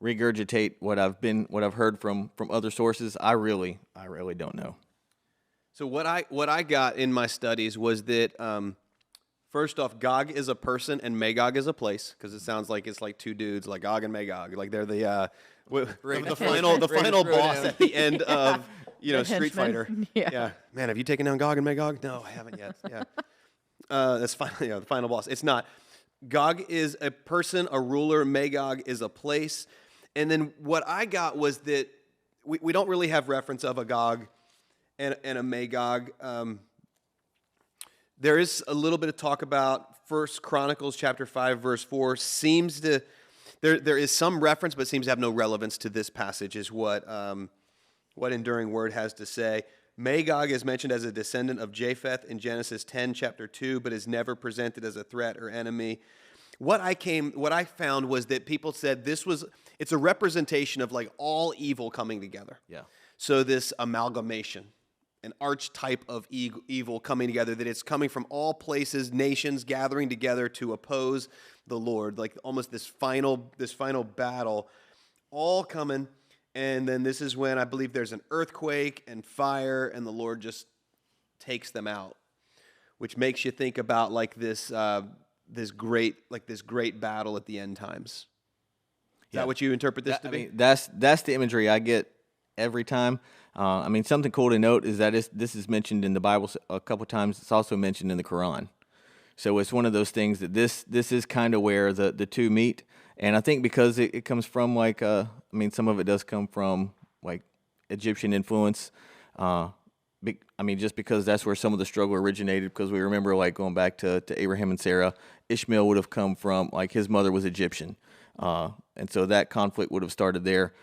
[SPEAKER 2] regurgitate what I've heard from other sources. I really don't know.
[SPEAKER 1] So what I got in my studies was that first off, Gog is a person and Magog is a place, because it sounds like it's like two dudes, like Gog and Magog, like they're the final boss at the end of Street Fighter. Yeah. Man, have you taken down Gog and Magog? No, I haven't yet. Yeah. That's finally the final boss. It's not. Gog is a person, a ruler. Magog is a place. And then what I got was that we don't really have reference of a Gog and a Magog. There is a little bit of talk about 1 Chronicles chapter 5, verse 4. Seems to there is some reference, but seems to have no relevance to this passage, is what Enduring Word has to say. Magog is mentioned as a descendant of Japheth in Genesis 10, chapter 2, but is never presented as a threat or enemy. What I found was that people said it's a representation of like all evil coming together.
[SPEAKER 2] Yeah.
[SPEAKER 1] So this amalgamation, an archetype of evil coming together, that it's coming from all places, nations gathering together to oppose the Lord, like almost this final battle, all coming. And then this is when I believe there's an earthquake and fire, and the Lord just takes them out, which makes you think about like this great battle at the end times. Is that what you interpret this to be?
[SPEAKER 2] That's the imagery I get every time. Something cool to note is that this is mentioned in the Bible a couple times. It's also mentioned in the Quran. So it's one of those things that this is kind of where the two meet. And I think because it comes from like, some of it does come from like Egyptian influence. Just because that's where some of the struggle originated, because we remember like going back to Abraham and Sarah, Ishmael would have come from, like, his mother was Egyptian. And so that conflict would have started there.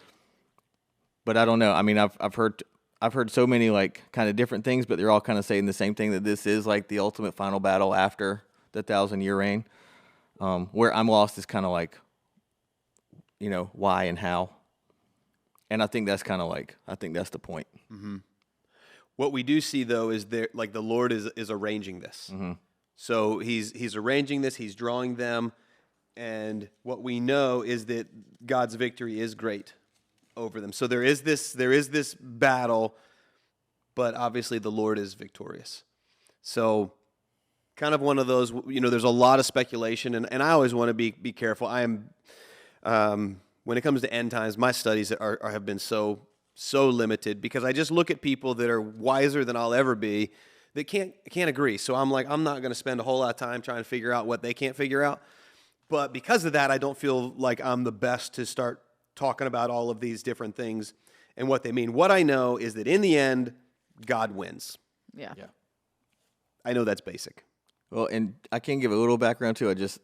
[SPEAKER 2] But I don't know. I've heard so many like kind of different things, but they're all kind of saying the same thing, that this is like the ultimate final battle after the 1,000-year reign. Where I'm lost is kind of like, why and how. And I think that's the point.
[SPEAKER 1] Mm-hmm. What we do see though is the Lord is arranging this. Mm-hmm. So he's arranging this, he's drawing them, and what we know is that God's victory is great over them. So there is this battle, but obviously the Lord is victorious. So kind of one of those, there's a lot of speculation, and I always want to be careful. I am, when it comes to end times, my studies have been so limited, because I just look at people that are wiser than I'll ever be that can't agree. So I'm like, I'm not going to spend a whole lot of time trying to figure out what they can't figure out. But because of that, I don't feel like I'm the best to start talking about all of these different things and what they mean. What I know is that in the end, God wins.
[SPEAKER 3] Yeah.
[SPEAKER 1] I know that's basic.
[SPEAKER 2] Well, and I can give a little background too. I just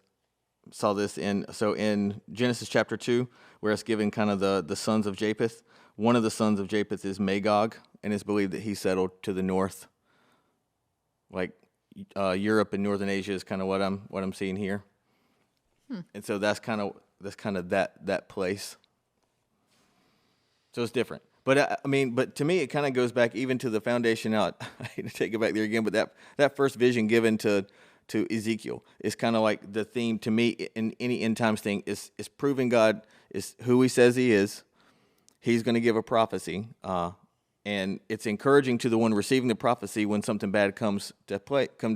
[SPEAKER 2] saw this in Genesis chapter 2, where it's given kind of the sons of Japheth. One of the sons of Japheth is Magog, and it's believed that he settled to the north. Like Europe and Northern Asia is kind of what I'm seeing here. And so that's kind of that place. So it's different. But but to me, it kind of goes back even to the foundation out. I hate to take it back there again, but that first vision given to Ezekiel is kind of like the theme to me in any end times thing is proving God is who he says he is. He's going to give a prophecy, and it's encouraging to the one receiving the prophecy when something bad comes to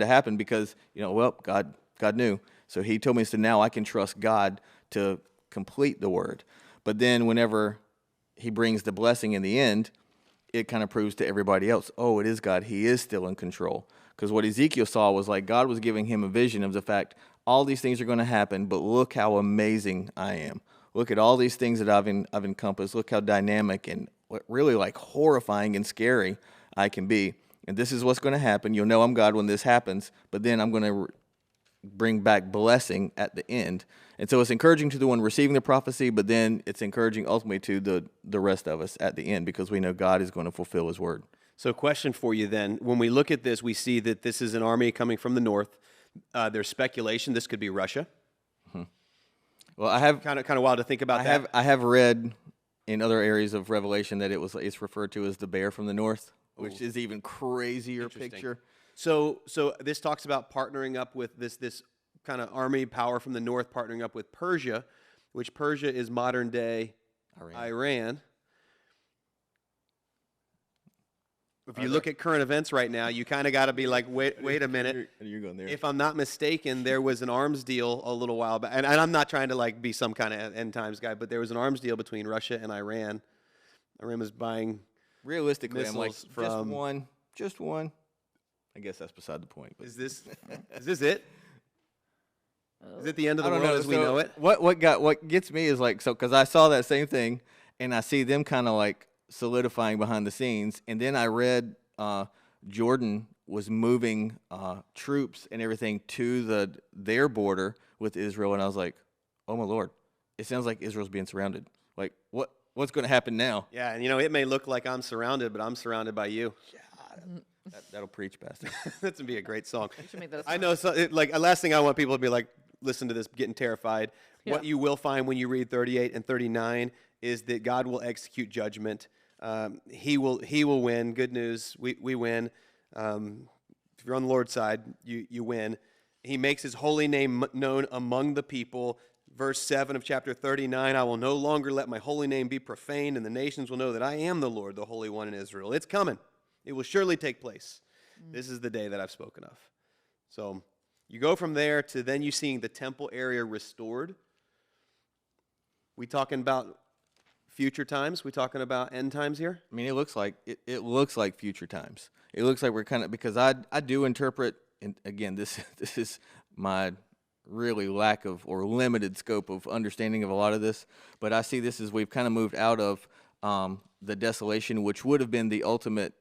[SPEAKER 2] happen, because God knew. So he told me, so now I can trust God to complete the word. But then whenever he brings the blessing in the end, it kind of proves to everybody else, oh, it is God. He is still in control. Because what Ezekiel saw was like God was giving him a vision of the fact all these things are going to happen, but look how amazing I am. Look at all these things that I've encompassed. Look how dynamic and really like horrifying and scary I can be. And this is what's going to happen. You'll know I'm God when this happens, but then I'm going to bring back blessing at the end. And so it's encouraging to the one receiving the prophecy, but then it's encouraging ultimately to the rest of us at the end, because we know God is going to fulfill his word.
[SPEAKER 1] So question for you then. When we look at this, we see that this is an army coming from the north. There's speculation this could be Russia.
[SPEAKER 2] Well, I have
[SPEAKER 1] Kind of wild to think about that.
[SPEAKER 2] I have read in other areas of Revelation that it's referred to as the bear from the north, which is even crazier picture.
[SPEAKER 1] So this talks about partnering up with this kind of army power from the north, partnering up with Persia, which Persia is modern day Iran. If you look at current events right now, you kind of got to be like, wait a minute.
[SPEAKER 2] You're going there.
[SPEAKER 1] If I'm not mistaken, there was an arms deal a little while back, and I'm not trying to like be some kind of end times guy, but there was an arms deal between Russia and Iran. Iran was buying
[SPEAKER 2] Realistically, I'm like,
[SPEAKER 1] missiles from
[SPEAKER 2] just one. I guess that's beside the point. But.
[SPEAKER 1] Is this it? Is it the end of the
[SPEAKER 2] I don't
[SPEAKER 1] world
[SPEAKER 2] know.
[SPEAKER 1] as we know it?
[SPEAKER 2] What gets me is like, so because I saw that same thing, and I see them kind of like solidifying behind the scenes, and then I read Jordan was moving troops and everything to their border with Israel, and I was like, oh my Lord, it sounds like Israel's being surrounded. Like what's going to happen now?
[SPEAKER 1] Yeah, and it may look like I'm surrounded, but I'm surrounded by you.
[SPEAKER 2] That'll preach, Pastor.
[SPEAKER 1] That's gonna be a great song.
[SPEAKER 3] We should make that a
[SPEAKER 1] I
[SPEAKER 3] song.
[SPEAKER 1] know. So, last thing I want people to be like, listen to this, getting terrified.
[SPEAKER 3] Yeah.
[SPEAKER 1] What you will find when you read 38 and 39 is that God will execute judgment. He will win. Good news, we win. If you're on the Lord's side, you win. He makes his holy name known among the people. Verse 7 of chapter 39, I will no longer let my holy name be profaned, and the nations will know that I am the Lord, the Holy One in Israel. It's coming. It will surely take place. This is the day that I've spoken of. So you go from there to then you seeing the temple area restored. We talking about future times? We talking about end times here?
[SPEAKER 2] I mean, it looks like future times. It looks like we're kind of, because I do interpret, and again, this is my really lack of or limited scope of understanding of a lot of this, but I see this as we've kind of moved out of the desolation, which would have been the ultimate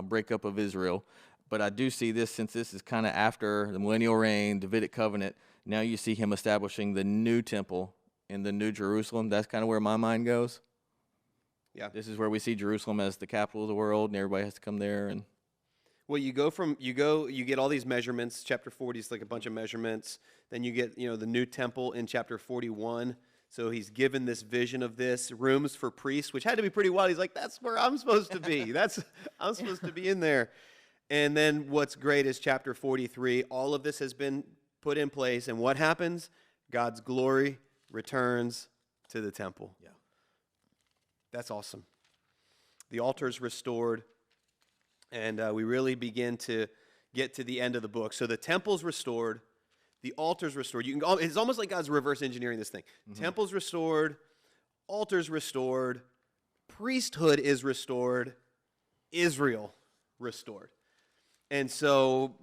[SPEAKER 2] breakup of Israel. But I do see this, since this is kind of after the millennial reign, Davidic covenant, now you see him establishing the new temple in the New Jerusalem. That's kind of where my mind goes.
[SPEAKER 1] Yeah.
[SPEAKER 2] This is where we see Jerusalem as the capital of the world, and everybody has to come there. And
[SPEAKER 1] Well, you get all these measurements. Chapter 40 is like a bunch of measurements. Then you get, the new temple in chapter 41. So he's given this vision of this rooms for priests, which had to be pretty wild. He's like, that's where I'm supposed to be. I'm supposed to be in there. And then what's great is chapter 43. All of this has been put in place. And what happens? God's glory returns to the temple.
[SPEAKER 2] Yeah.
[SPEAKER 1] That's awesome. The altar is restored. And we really begin to get to the end of the book. So the temple's restored. The altar's restored. It's almost like God's reverse engineering this thing. Mm-hmm. Temple's restored. Altar's restored. Priesthood is restored. Israel restored. And so,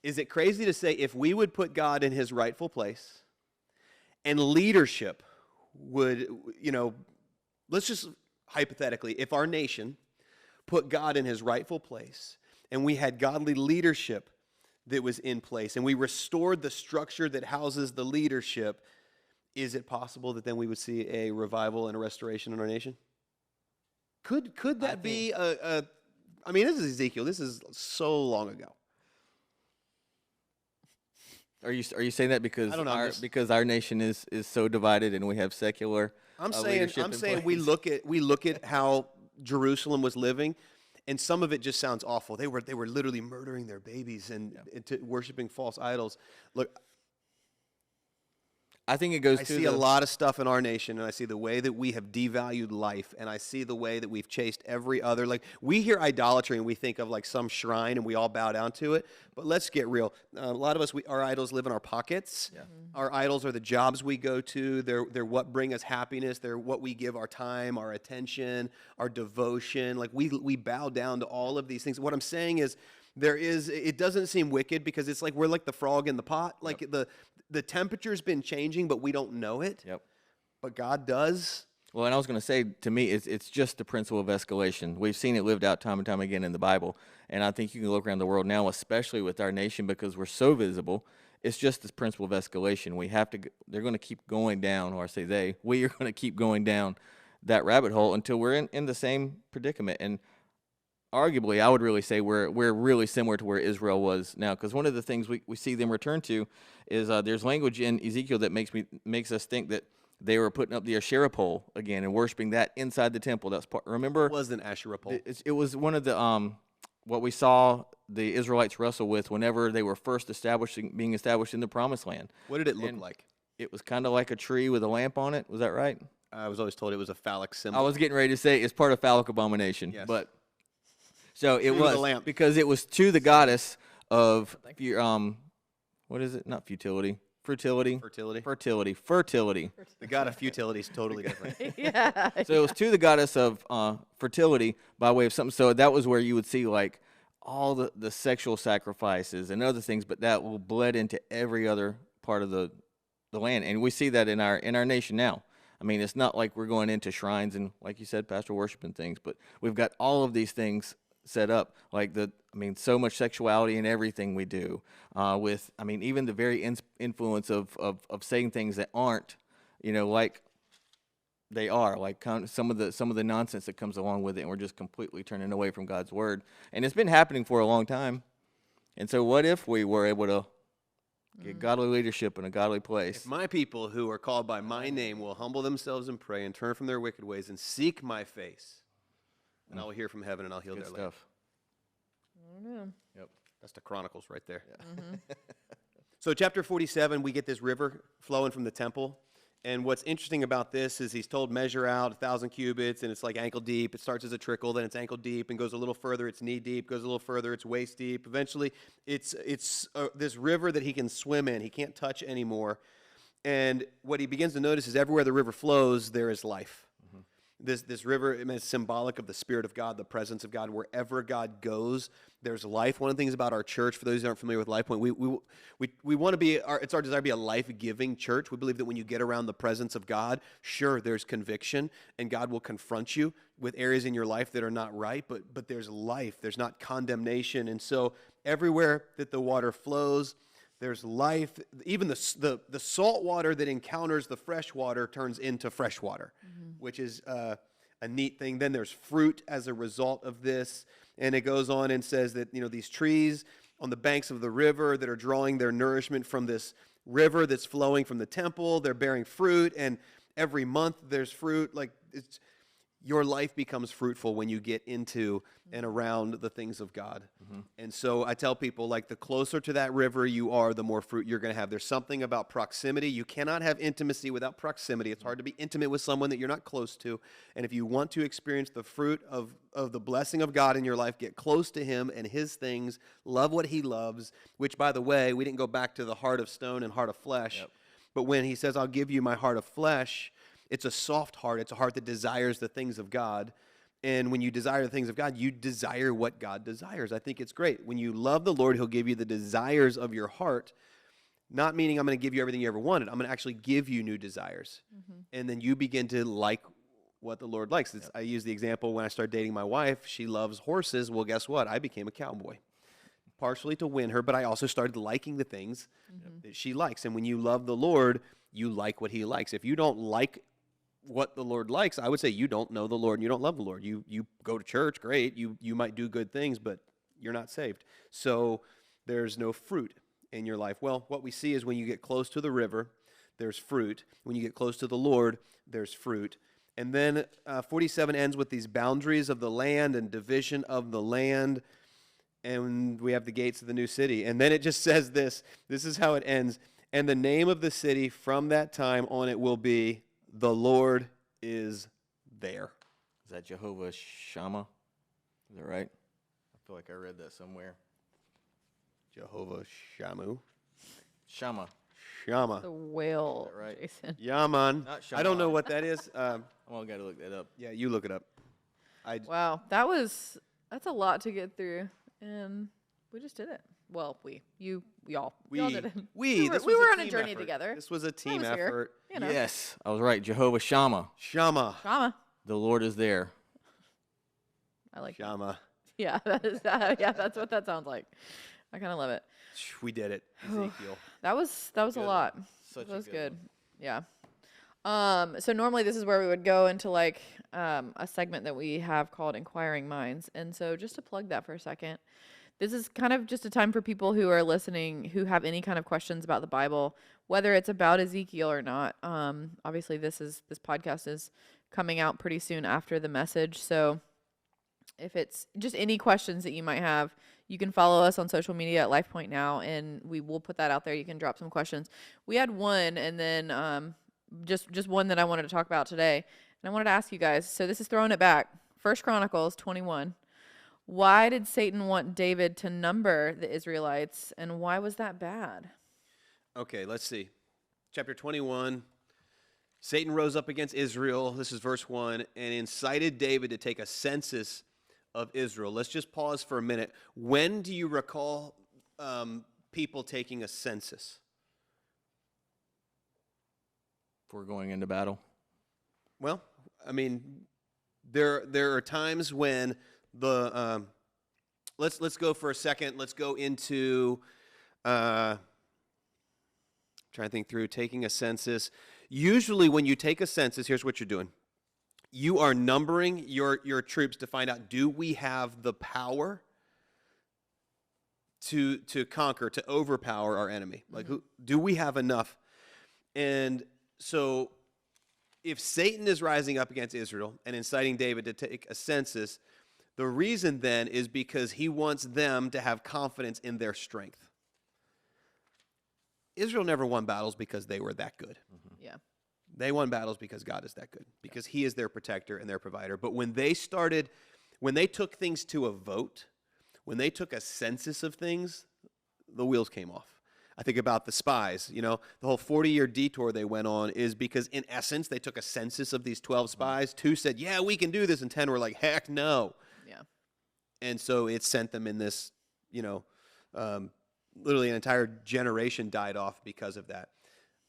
[SPEAKER 1] is it crazy to say if we would put God in his rightful place and leadership would, let's just hypothetically, if our nation put God in his rightful place and we had godly leadership that was in place and we restored the structure that houses the leadership, is it possible that then we would see a revival and a restoration in our nation? Could that be this is Ezekiel. This is so long ago.
[SPEAKER 2] Are you saying that because
[SPEAKER 1] I don't know,
[SPEAKER 2] because our nation is so divided and we have secular leadership in place?
[SPEAKER 1] we look at how Jerusalem was living, and some of it just sounds awful. They were literally murdering their babies and worshiping false idols. Look,
[SPEAKER 2] I think it goes.
[SPEAKER 1] I see a lot of stuff in our nation, and I see the way that we have devalued life, and I see the way that we've chased every other. Like, we hear idolatry, and we think of like some shrine, and we all bow down to it. But let's get real. A lot of us, our idols live in our pockets. Yeah. Our idols are the jobs we go to. They're what bring us happiness. They're what we give our time, our attention, our devotion. Like, we bow down to all of these things. What I'm saying is, it doesn't seem wicked because it's like we're like the frog in the pot. Like, the temperature's been changing, but we don't know it.
[SPEAKER 2] Yep.
[SPEAKER 1] But God does.
[SPEAKER 2] Well, and I was going to say, to me, it's just the principle of escalation. We've seen it lived out time and time again in the Bible, and I think you can look around the world now, especially with our nation, because we're so visible. It's just this principle of escalation. We have to. They're going to keep going down, or I say they. We are going to keep going down that rabbit hole until we're in the same predicament. And arguably, I would really say we're really similar to where Israel was now, because one of the things we see them return to is there's language in Ezekiel that makes us think that they were putting up the Asherah pole again and worshiping that inside the temple. That's part. Remember,
[SPEAKER 1] It was an Asherah pole.
[SPEAKER 2] it was one of the what we saw the Israelites wrestle with whenever they were first being established in the Promised Land.
[SPEAKER 1] What did it look
[SPEAKER 2] And
[SPEAKER 1] like?
[SPEAKER 2] It was kind of like a tree with a lamp on it. Was that right?
[SPEAKER 1] I was always told it was a phallic symbol.
[SPEAKER 2] I was getting ready to say it's part of phallic abomination,
[SPEAKER 1] Yes.
[SPEAKER 2] but so it
[SPEAKER 1] Tree with a
[SPEAKER 2] was
[SPEAKER 1] lamp.
[SPEAKER 2] because it was to the goddess of what is it? Not futility, fertility, fertility.
[SPEAKER 1] The god of futility is totally different.
[SPEAKER 3] Yeah.
[SPEAKER 2] So it was to the goddess of fertility by way of something. So that was where you would see like all the sexual sacrifices and other things, but that will bled into every other part of the land, and we see that in our nation now. I mean, it's not like we're going into shrines and, like you said, Pastor, worshiping things, but we've got all of these things set up, like so much sexuality in everything we do. Even the very influence of saying things that aren't, like they are, like some of the nonsense that comes along with it, and we're just completely turning away from God's word. And it's been happening for a long time. And so, what if we were able to get godly leadership in a godly place?
[SPEAKER 1] If my people who are called by my name will humble themselves and pray and turn from their wicked ways and seek my face, and I will hear from heaven and I'll heal
[SPEAKER 2] Good
[SPEAKER 1] their land.
[SPEAKER 2] stuff.
[SPEAKER 3] I don't know.
[SPEAKER 2] Yep.
[SPEAKER 1] That's the Chronicles right there. So chapter 47, we get this river flowing from the temple. And what's interesting about this is he's told measure out 1,000 cubits, and it's like ankle deep. It starts as a trickle, then it's ankle deep, and goes a little further. It's knee deep, goes a little further. It's waist deep. Eventually, it's this river that he can swim in. He can't touch anymore. And what he begins to notice is everywhere the river flows, there is life. This river is symbolic of the Spirit of God, the presence of God. Wherever God goes, there's life. One of the things about our church, for those who aren't familiar with Lifepoint, we want to be, it's our desire to be a life-giving church. We believe that when you get around the presence of God, sure, there's conviction, and God will confront you with areas in your life that are not right, but there's life. There's not condemnation. And so everywhere that the water flows, there's life. Even the salt water that encounters the fresh water turns into fresh water, which is a neat thing. Then there's fruit as a result of this. And it goes on and says that, these trees on the banks of the river that are drawing their nourishment from this river that's flowing from the temple, they're bearing fruit. And every month there's fruit. Like your life becomes fruitful when you get into and around the things of God. And so I tell people, like, the closer to that river you are, the more fruit you're going to have. There's something about proximity. You cannot have intimacy without proximity. It's hard to be intimate with someone that you're not close to. And if you want to experience the fruit of the blessing of God in your life, get close to him and his things, love what he loves, which, by the way, we didn't go back to the heart of stone and heart of flesh.
[SPEAKER 2] Yep.
[SPEAKER 1] But when he says, I'll give you my heart of flesh, it's a soft heart. It's a heart that desires the things of God. And when you desire the things of God, you desire what God desires. I think it's great. When you love the Lord, he'll give you the desires of your heart, not meaning I'm going to give you everything you ever wanted. I'm going to actually give you new desires. And then you begin to like what the Lord likes. I use the example when I started dating my wife. She loves horses. Well, guess what? I became a cowboy, partially to win her, but I also started liking the things that she likes. And when you love the Lord, you like what he likes. If you don't like what the Lord likes, I would say you don't know the Lord and you don't love the Lord. You go to church, great. You might do good things, but you're not saved. So there's no fruit in your life. Well, what we see is when you get close to the river, there's fruit. When you get close to the Lord, there's fruit. And then 47 ends with these boundaries of the land and division of the land. And we have the gates of the new city. And then it just says this. This is how it ends. And the name of the city from that time on it will be, the Lord is there.
[SPEAKER 2] Is that Jehovah Shammah? Is that right? I feel like I read that somewhere.
[SPEAKER 1] Jehovah Shamu.
[SPEAKER 2] Shammah.
[SPEAKER 1] Shama.
[SPEAKER 3] The whale,
[SPEAKER 2] Is that right?
[SPEAKER 3] Jason.
[SPEAKER 1] Yaman.
[SPEAKER 2] Not
[SPEAKER 1] I don't know
[SPEAKER 2] Shammah.
[SPEAKER 1] what that is.
[SPEAKER 2] I'm all got to look that up.
[SPEAKER 1] Yeah, you look it up.
[SPEAKER 3] Wow, that's a lot to get through, and we just did it. y'all did it.
[SPEAKER 1] We
[SPEAKER 3] were
[SPEAKER 1] a
[SPEAKER 3] on a
[SPEAKER 1] team
[SPEAKER 3] journey
[SPEAKER 1] effort.
[SPEAKER 3] together.
[SPEAKER 1] This was a
[SPEAKER 3] I
[SPEAKER 1] team
[SPEAKER 3] was here,
[SPEAKER 1] effort.
[SPEAKER 3] you know.
[SPEAKER 2] Yes, I was right. Jehovah Shammah.
[SPEAKER 1] Shammah.
[SPEAKER 3] Drama.
[SPEAKER 2] The Lord is there.
[SPEAKER 3] I like that.
[SPEAKER 1] Shammah.
[SPEAKER 3] Yeah, that's what that sounds like. I kind of love it.
[SPEAKER 1] We did it. Ezekiel.
[SPEAKER 3] That was a lot.
[SPEAKER 2] Such
[SPEAKER 3] That
[SPEAKER 2] a
[SPEAKER 3] was
[SPEAKER 2] good
[SPEAKER 3] good. Yeah. So normally this is where we would go into like a segment that we have called Inquiring Minds. And so just to plug that for a second, this is kind of just a time for people who are listening who have any kind of questions about the Bible, whether it's about Ezekiel or not. Obviously this podcast is coming out pretty soon after the message. So if it's just any questions that you might have, you can follow us on social media at Lifepoint now, and we will put that out there. You can drop some questions. We had one, and then just one that I wanted to talk about today. And I wanted to ask you guys, so this is throwing it back. 1 Chronicles 21. Why did Satan want David to number the Israelites, and why was that bad?
[SPEAKER 1] Okay, let's see. Chapter 21. Satan rose up against Israel. This is verse 1, and incited David to take a census of Israel. Let's just pause for a minute. When do you recall people taking a census?
[SPEAKER 2] If we're going into battle.
[SPEAKER 1] Well, I mean, there are times when the let's go for a second. Let's go into trying to think through taking a census. Usually, when you take a census, here's what you're doing. You are numbering your troops to find out, do we have the power to conquer, to overpower our enemy? Like, do we have enough? And so if Satan is rising up against Israel and inciting David to take a census, the reason then is because he wants them to have confidence in their strength. Israel never won battles because they were that good.
[SPEAKER 3] Yeah.
[SPEAKER 1] They won battles because God is that good, because he is their protector and their provider. But when they took things to a vote, when they took a census of things, the wheels came off. I think about the spies, the whole 40-year detour they went on is because in essence, they took a census of these 12 spies. 2 said, yeah, we can do this. And 10 were like, heck no.
[SPEAKER 3] Yeah.
[SPEAKER 1] And so it sent them in this, literally an entire generation died off because of that.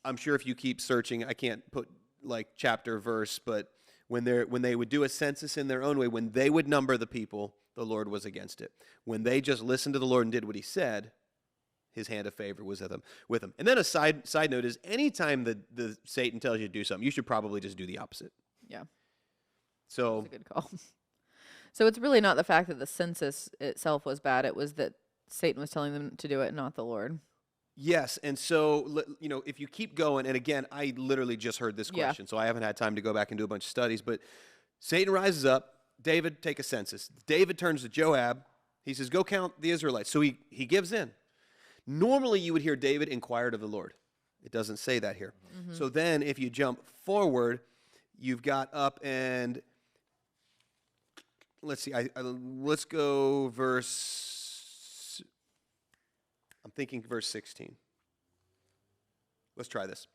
[SPEAKER 1] I'm sure if you keep searching, I can't put like chapter verse, but when they would do a census in their own way, when they would number the people, the Lord was against it. When they just listened to the Lord and did what he said, his hand of favor was with them. And then a side note is anytime the Satan tells you to do something, you should probably just do the opposite.
[SPEAKER 3] Yeah.
[SPEAKER 1] So
[SPEAKER 3] that's a good call. So it's really not the fact that the census itself was bad. It was that Satan was telling them to do it, not the Lord.
[SPEAKER 1] Yes, and so, if you keep going, and again, I literally just heard this question, so I haven't had time to go back and do a bunch of studies, but Satan rises up, David, take a census. David turns to Joab, he says, go count the Israelites. So he gives in. Normally, you would hear David inquired of the Lord. It doesn't say that here. Mm-hmm. So then, if you jump forward, you've got up and, let's see, let's go I'm thinking verse 16. Let's try this.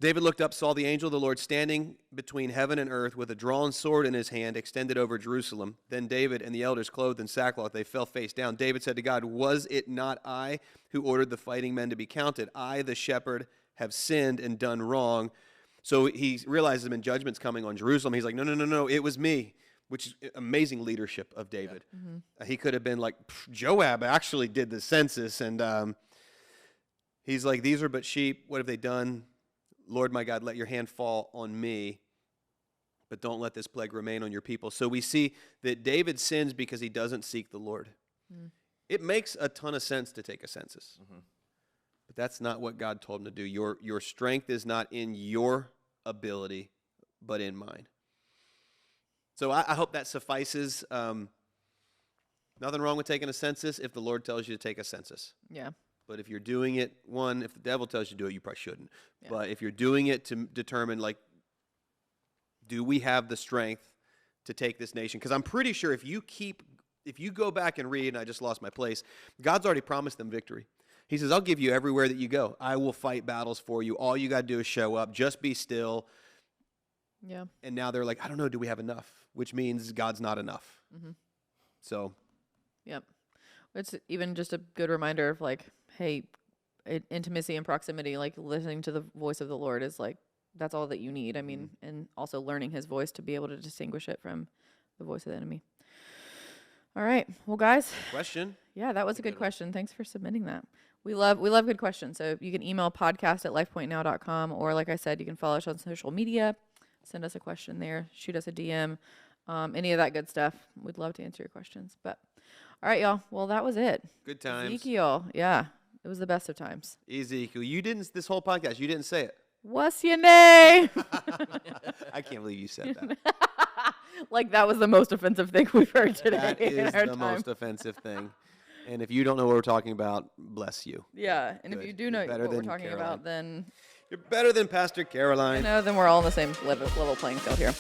[SPEAKER 1] David looked up, saw the angel of the Lord standing between heaven and earth with a drawn sword in his hand extended over Jerusalem. Then David and the elders, clothed in sackcloth, they fell face down. David said to God, was it not I who ordered the fighting men to be counted? I, the shepherd, have sinned and done wrong. So he realizes in judgment's coming on Jerusalem. He's like, no, it was me. Which is amazing leadership of David. Yeah. Mm-hmm. He could have been like, Joab actually did the census, and he's like, these are but sheep. What have they done? Lord my God, let your hand fall on me, but don't let this plague remain on your people. So we see that David sins because he doesn't seek the Lord. Mm. It makes a ton of sense to take a census, but that's not what God told him to do. Your strength is not in your ability, but in mine. So I hope that suffices. Nothing wrong with taking a census if the Lord tells you to take a census.
[SPEAKER 3] Yeah.
[SPEAKER 1] But if you're doing it, if the devil tells you to do it, you probably shouldn't. Yeah. But if you're doing it to determine, do we have the strength to take this nation? Because I'm pretty sure if you go back and read, and I just lost my place, God's already promised them victory. He says, I'll give you everywhere that you go. I will fight battles for you. All you got to do is show up. Just be still.
[SPEAKER 3] Yeah.
[SPEAKER 1] And now they're like, I don't know, do we have enough? Which means God's not enough. Mm-hmm. So.
[SPEAKER 3] Yep. It's even just a good reminder of like, hey, intimacy and proximity, like listening to the voice of the Lord is like, that's all that you need. I mean, and also learning his voice to be able to distinguish it from the voice of the enemy. All right. Well, guys.
[SPEAKER 1] Question.
[SPEAKER 3] Yeah, that was a good question. Thanks for submitting that. We love good questions. So you can email podcast@lifepointnow.com, or like I said, you can follow us on social media, send us a question there, shoot us a DM, any of that good stuff. We'd love to answer your questions. But all right, y'all. Well, that was it.
[SPEAKER 1] Good times.
[SPEAKER 3] Ezekiel. Yeah, it was the best of times.
[SPEAKER 1] Ezekiel, you didn't, this whole podcast, you didn't say it.
[SPEAKER 3] What's your name?
[SPEAKER 1] I can't believe you said that.
[SPEAKER 3] Like that was the most offensive thing we've heard today.
[SPEAKER 1] That is the most offensive thing. And if you don't know what we're talking about, bless you.
[SPEAKER 3] Yeah, and
[SPEAKER 1] Good.
[SPEAKER 3] if you do
[SPEAKER 1] You're
[SPEAKER 3] know
[SPEAKER 1] better
[SPEAKER 3] what we're
[SPEAKER 1] than
[SPEAKER 3] talking
[SPEAKER 1] Caroline.
[SPEAKER 3] about, then
[SPEAKER 1] You're better than Pastor Caroline.
[SPEAKER 3] then we're all on the same level playing field here.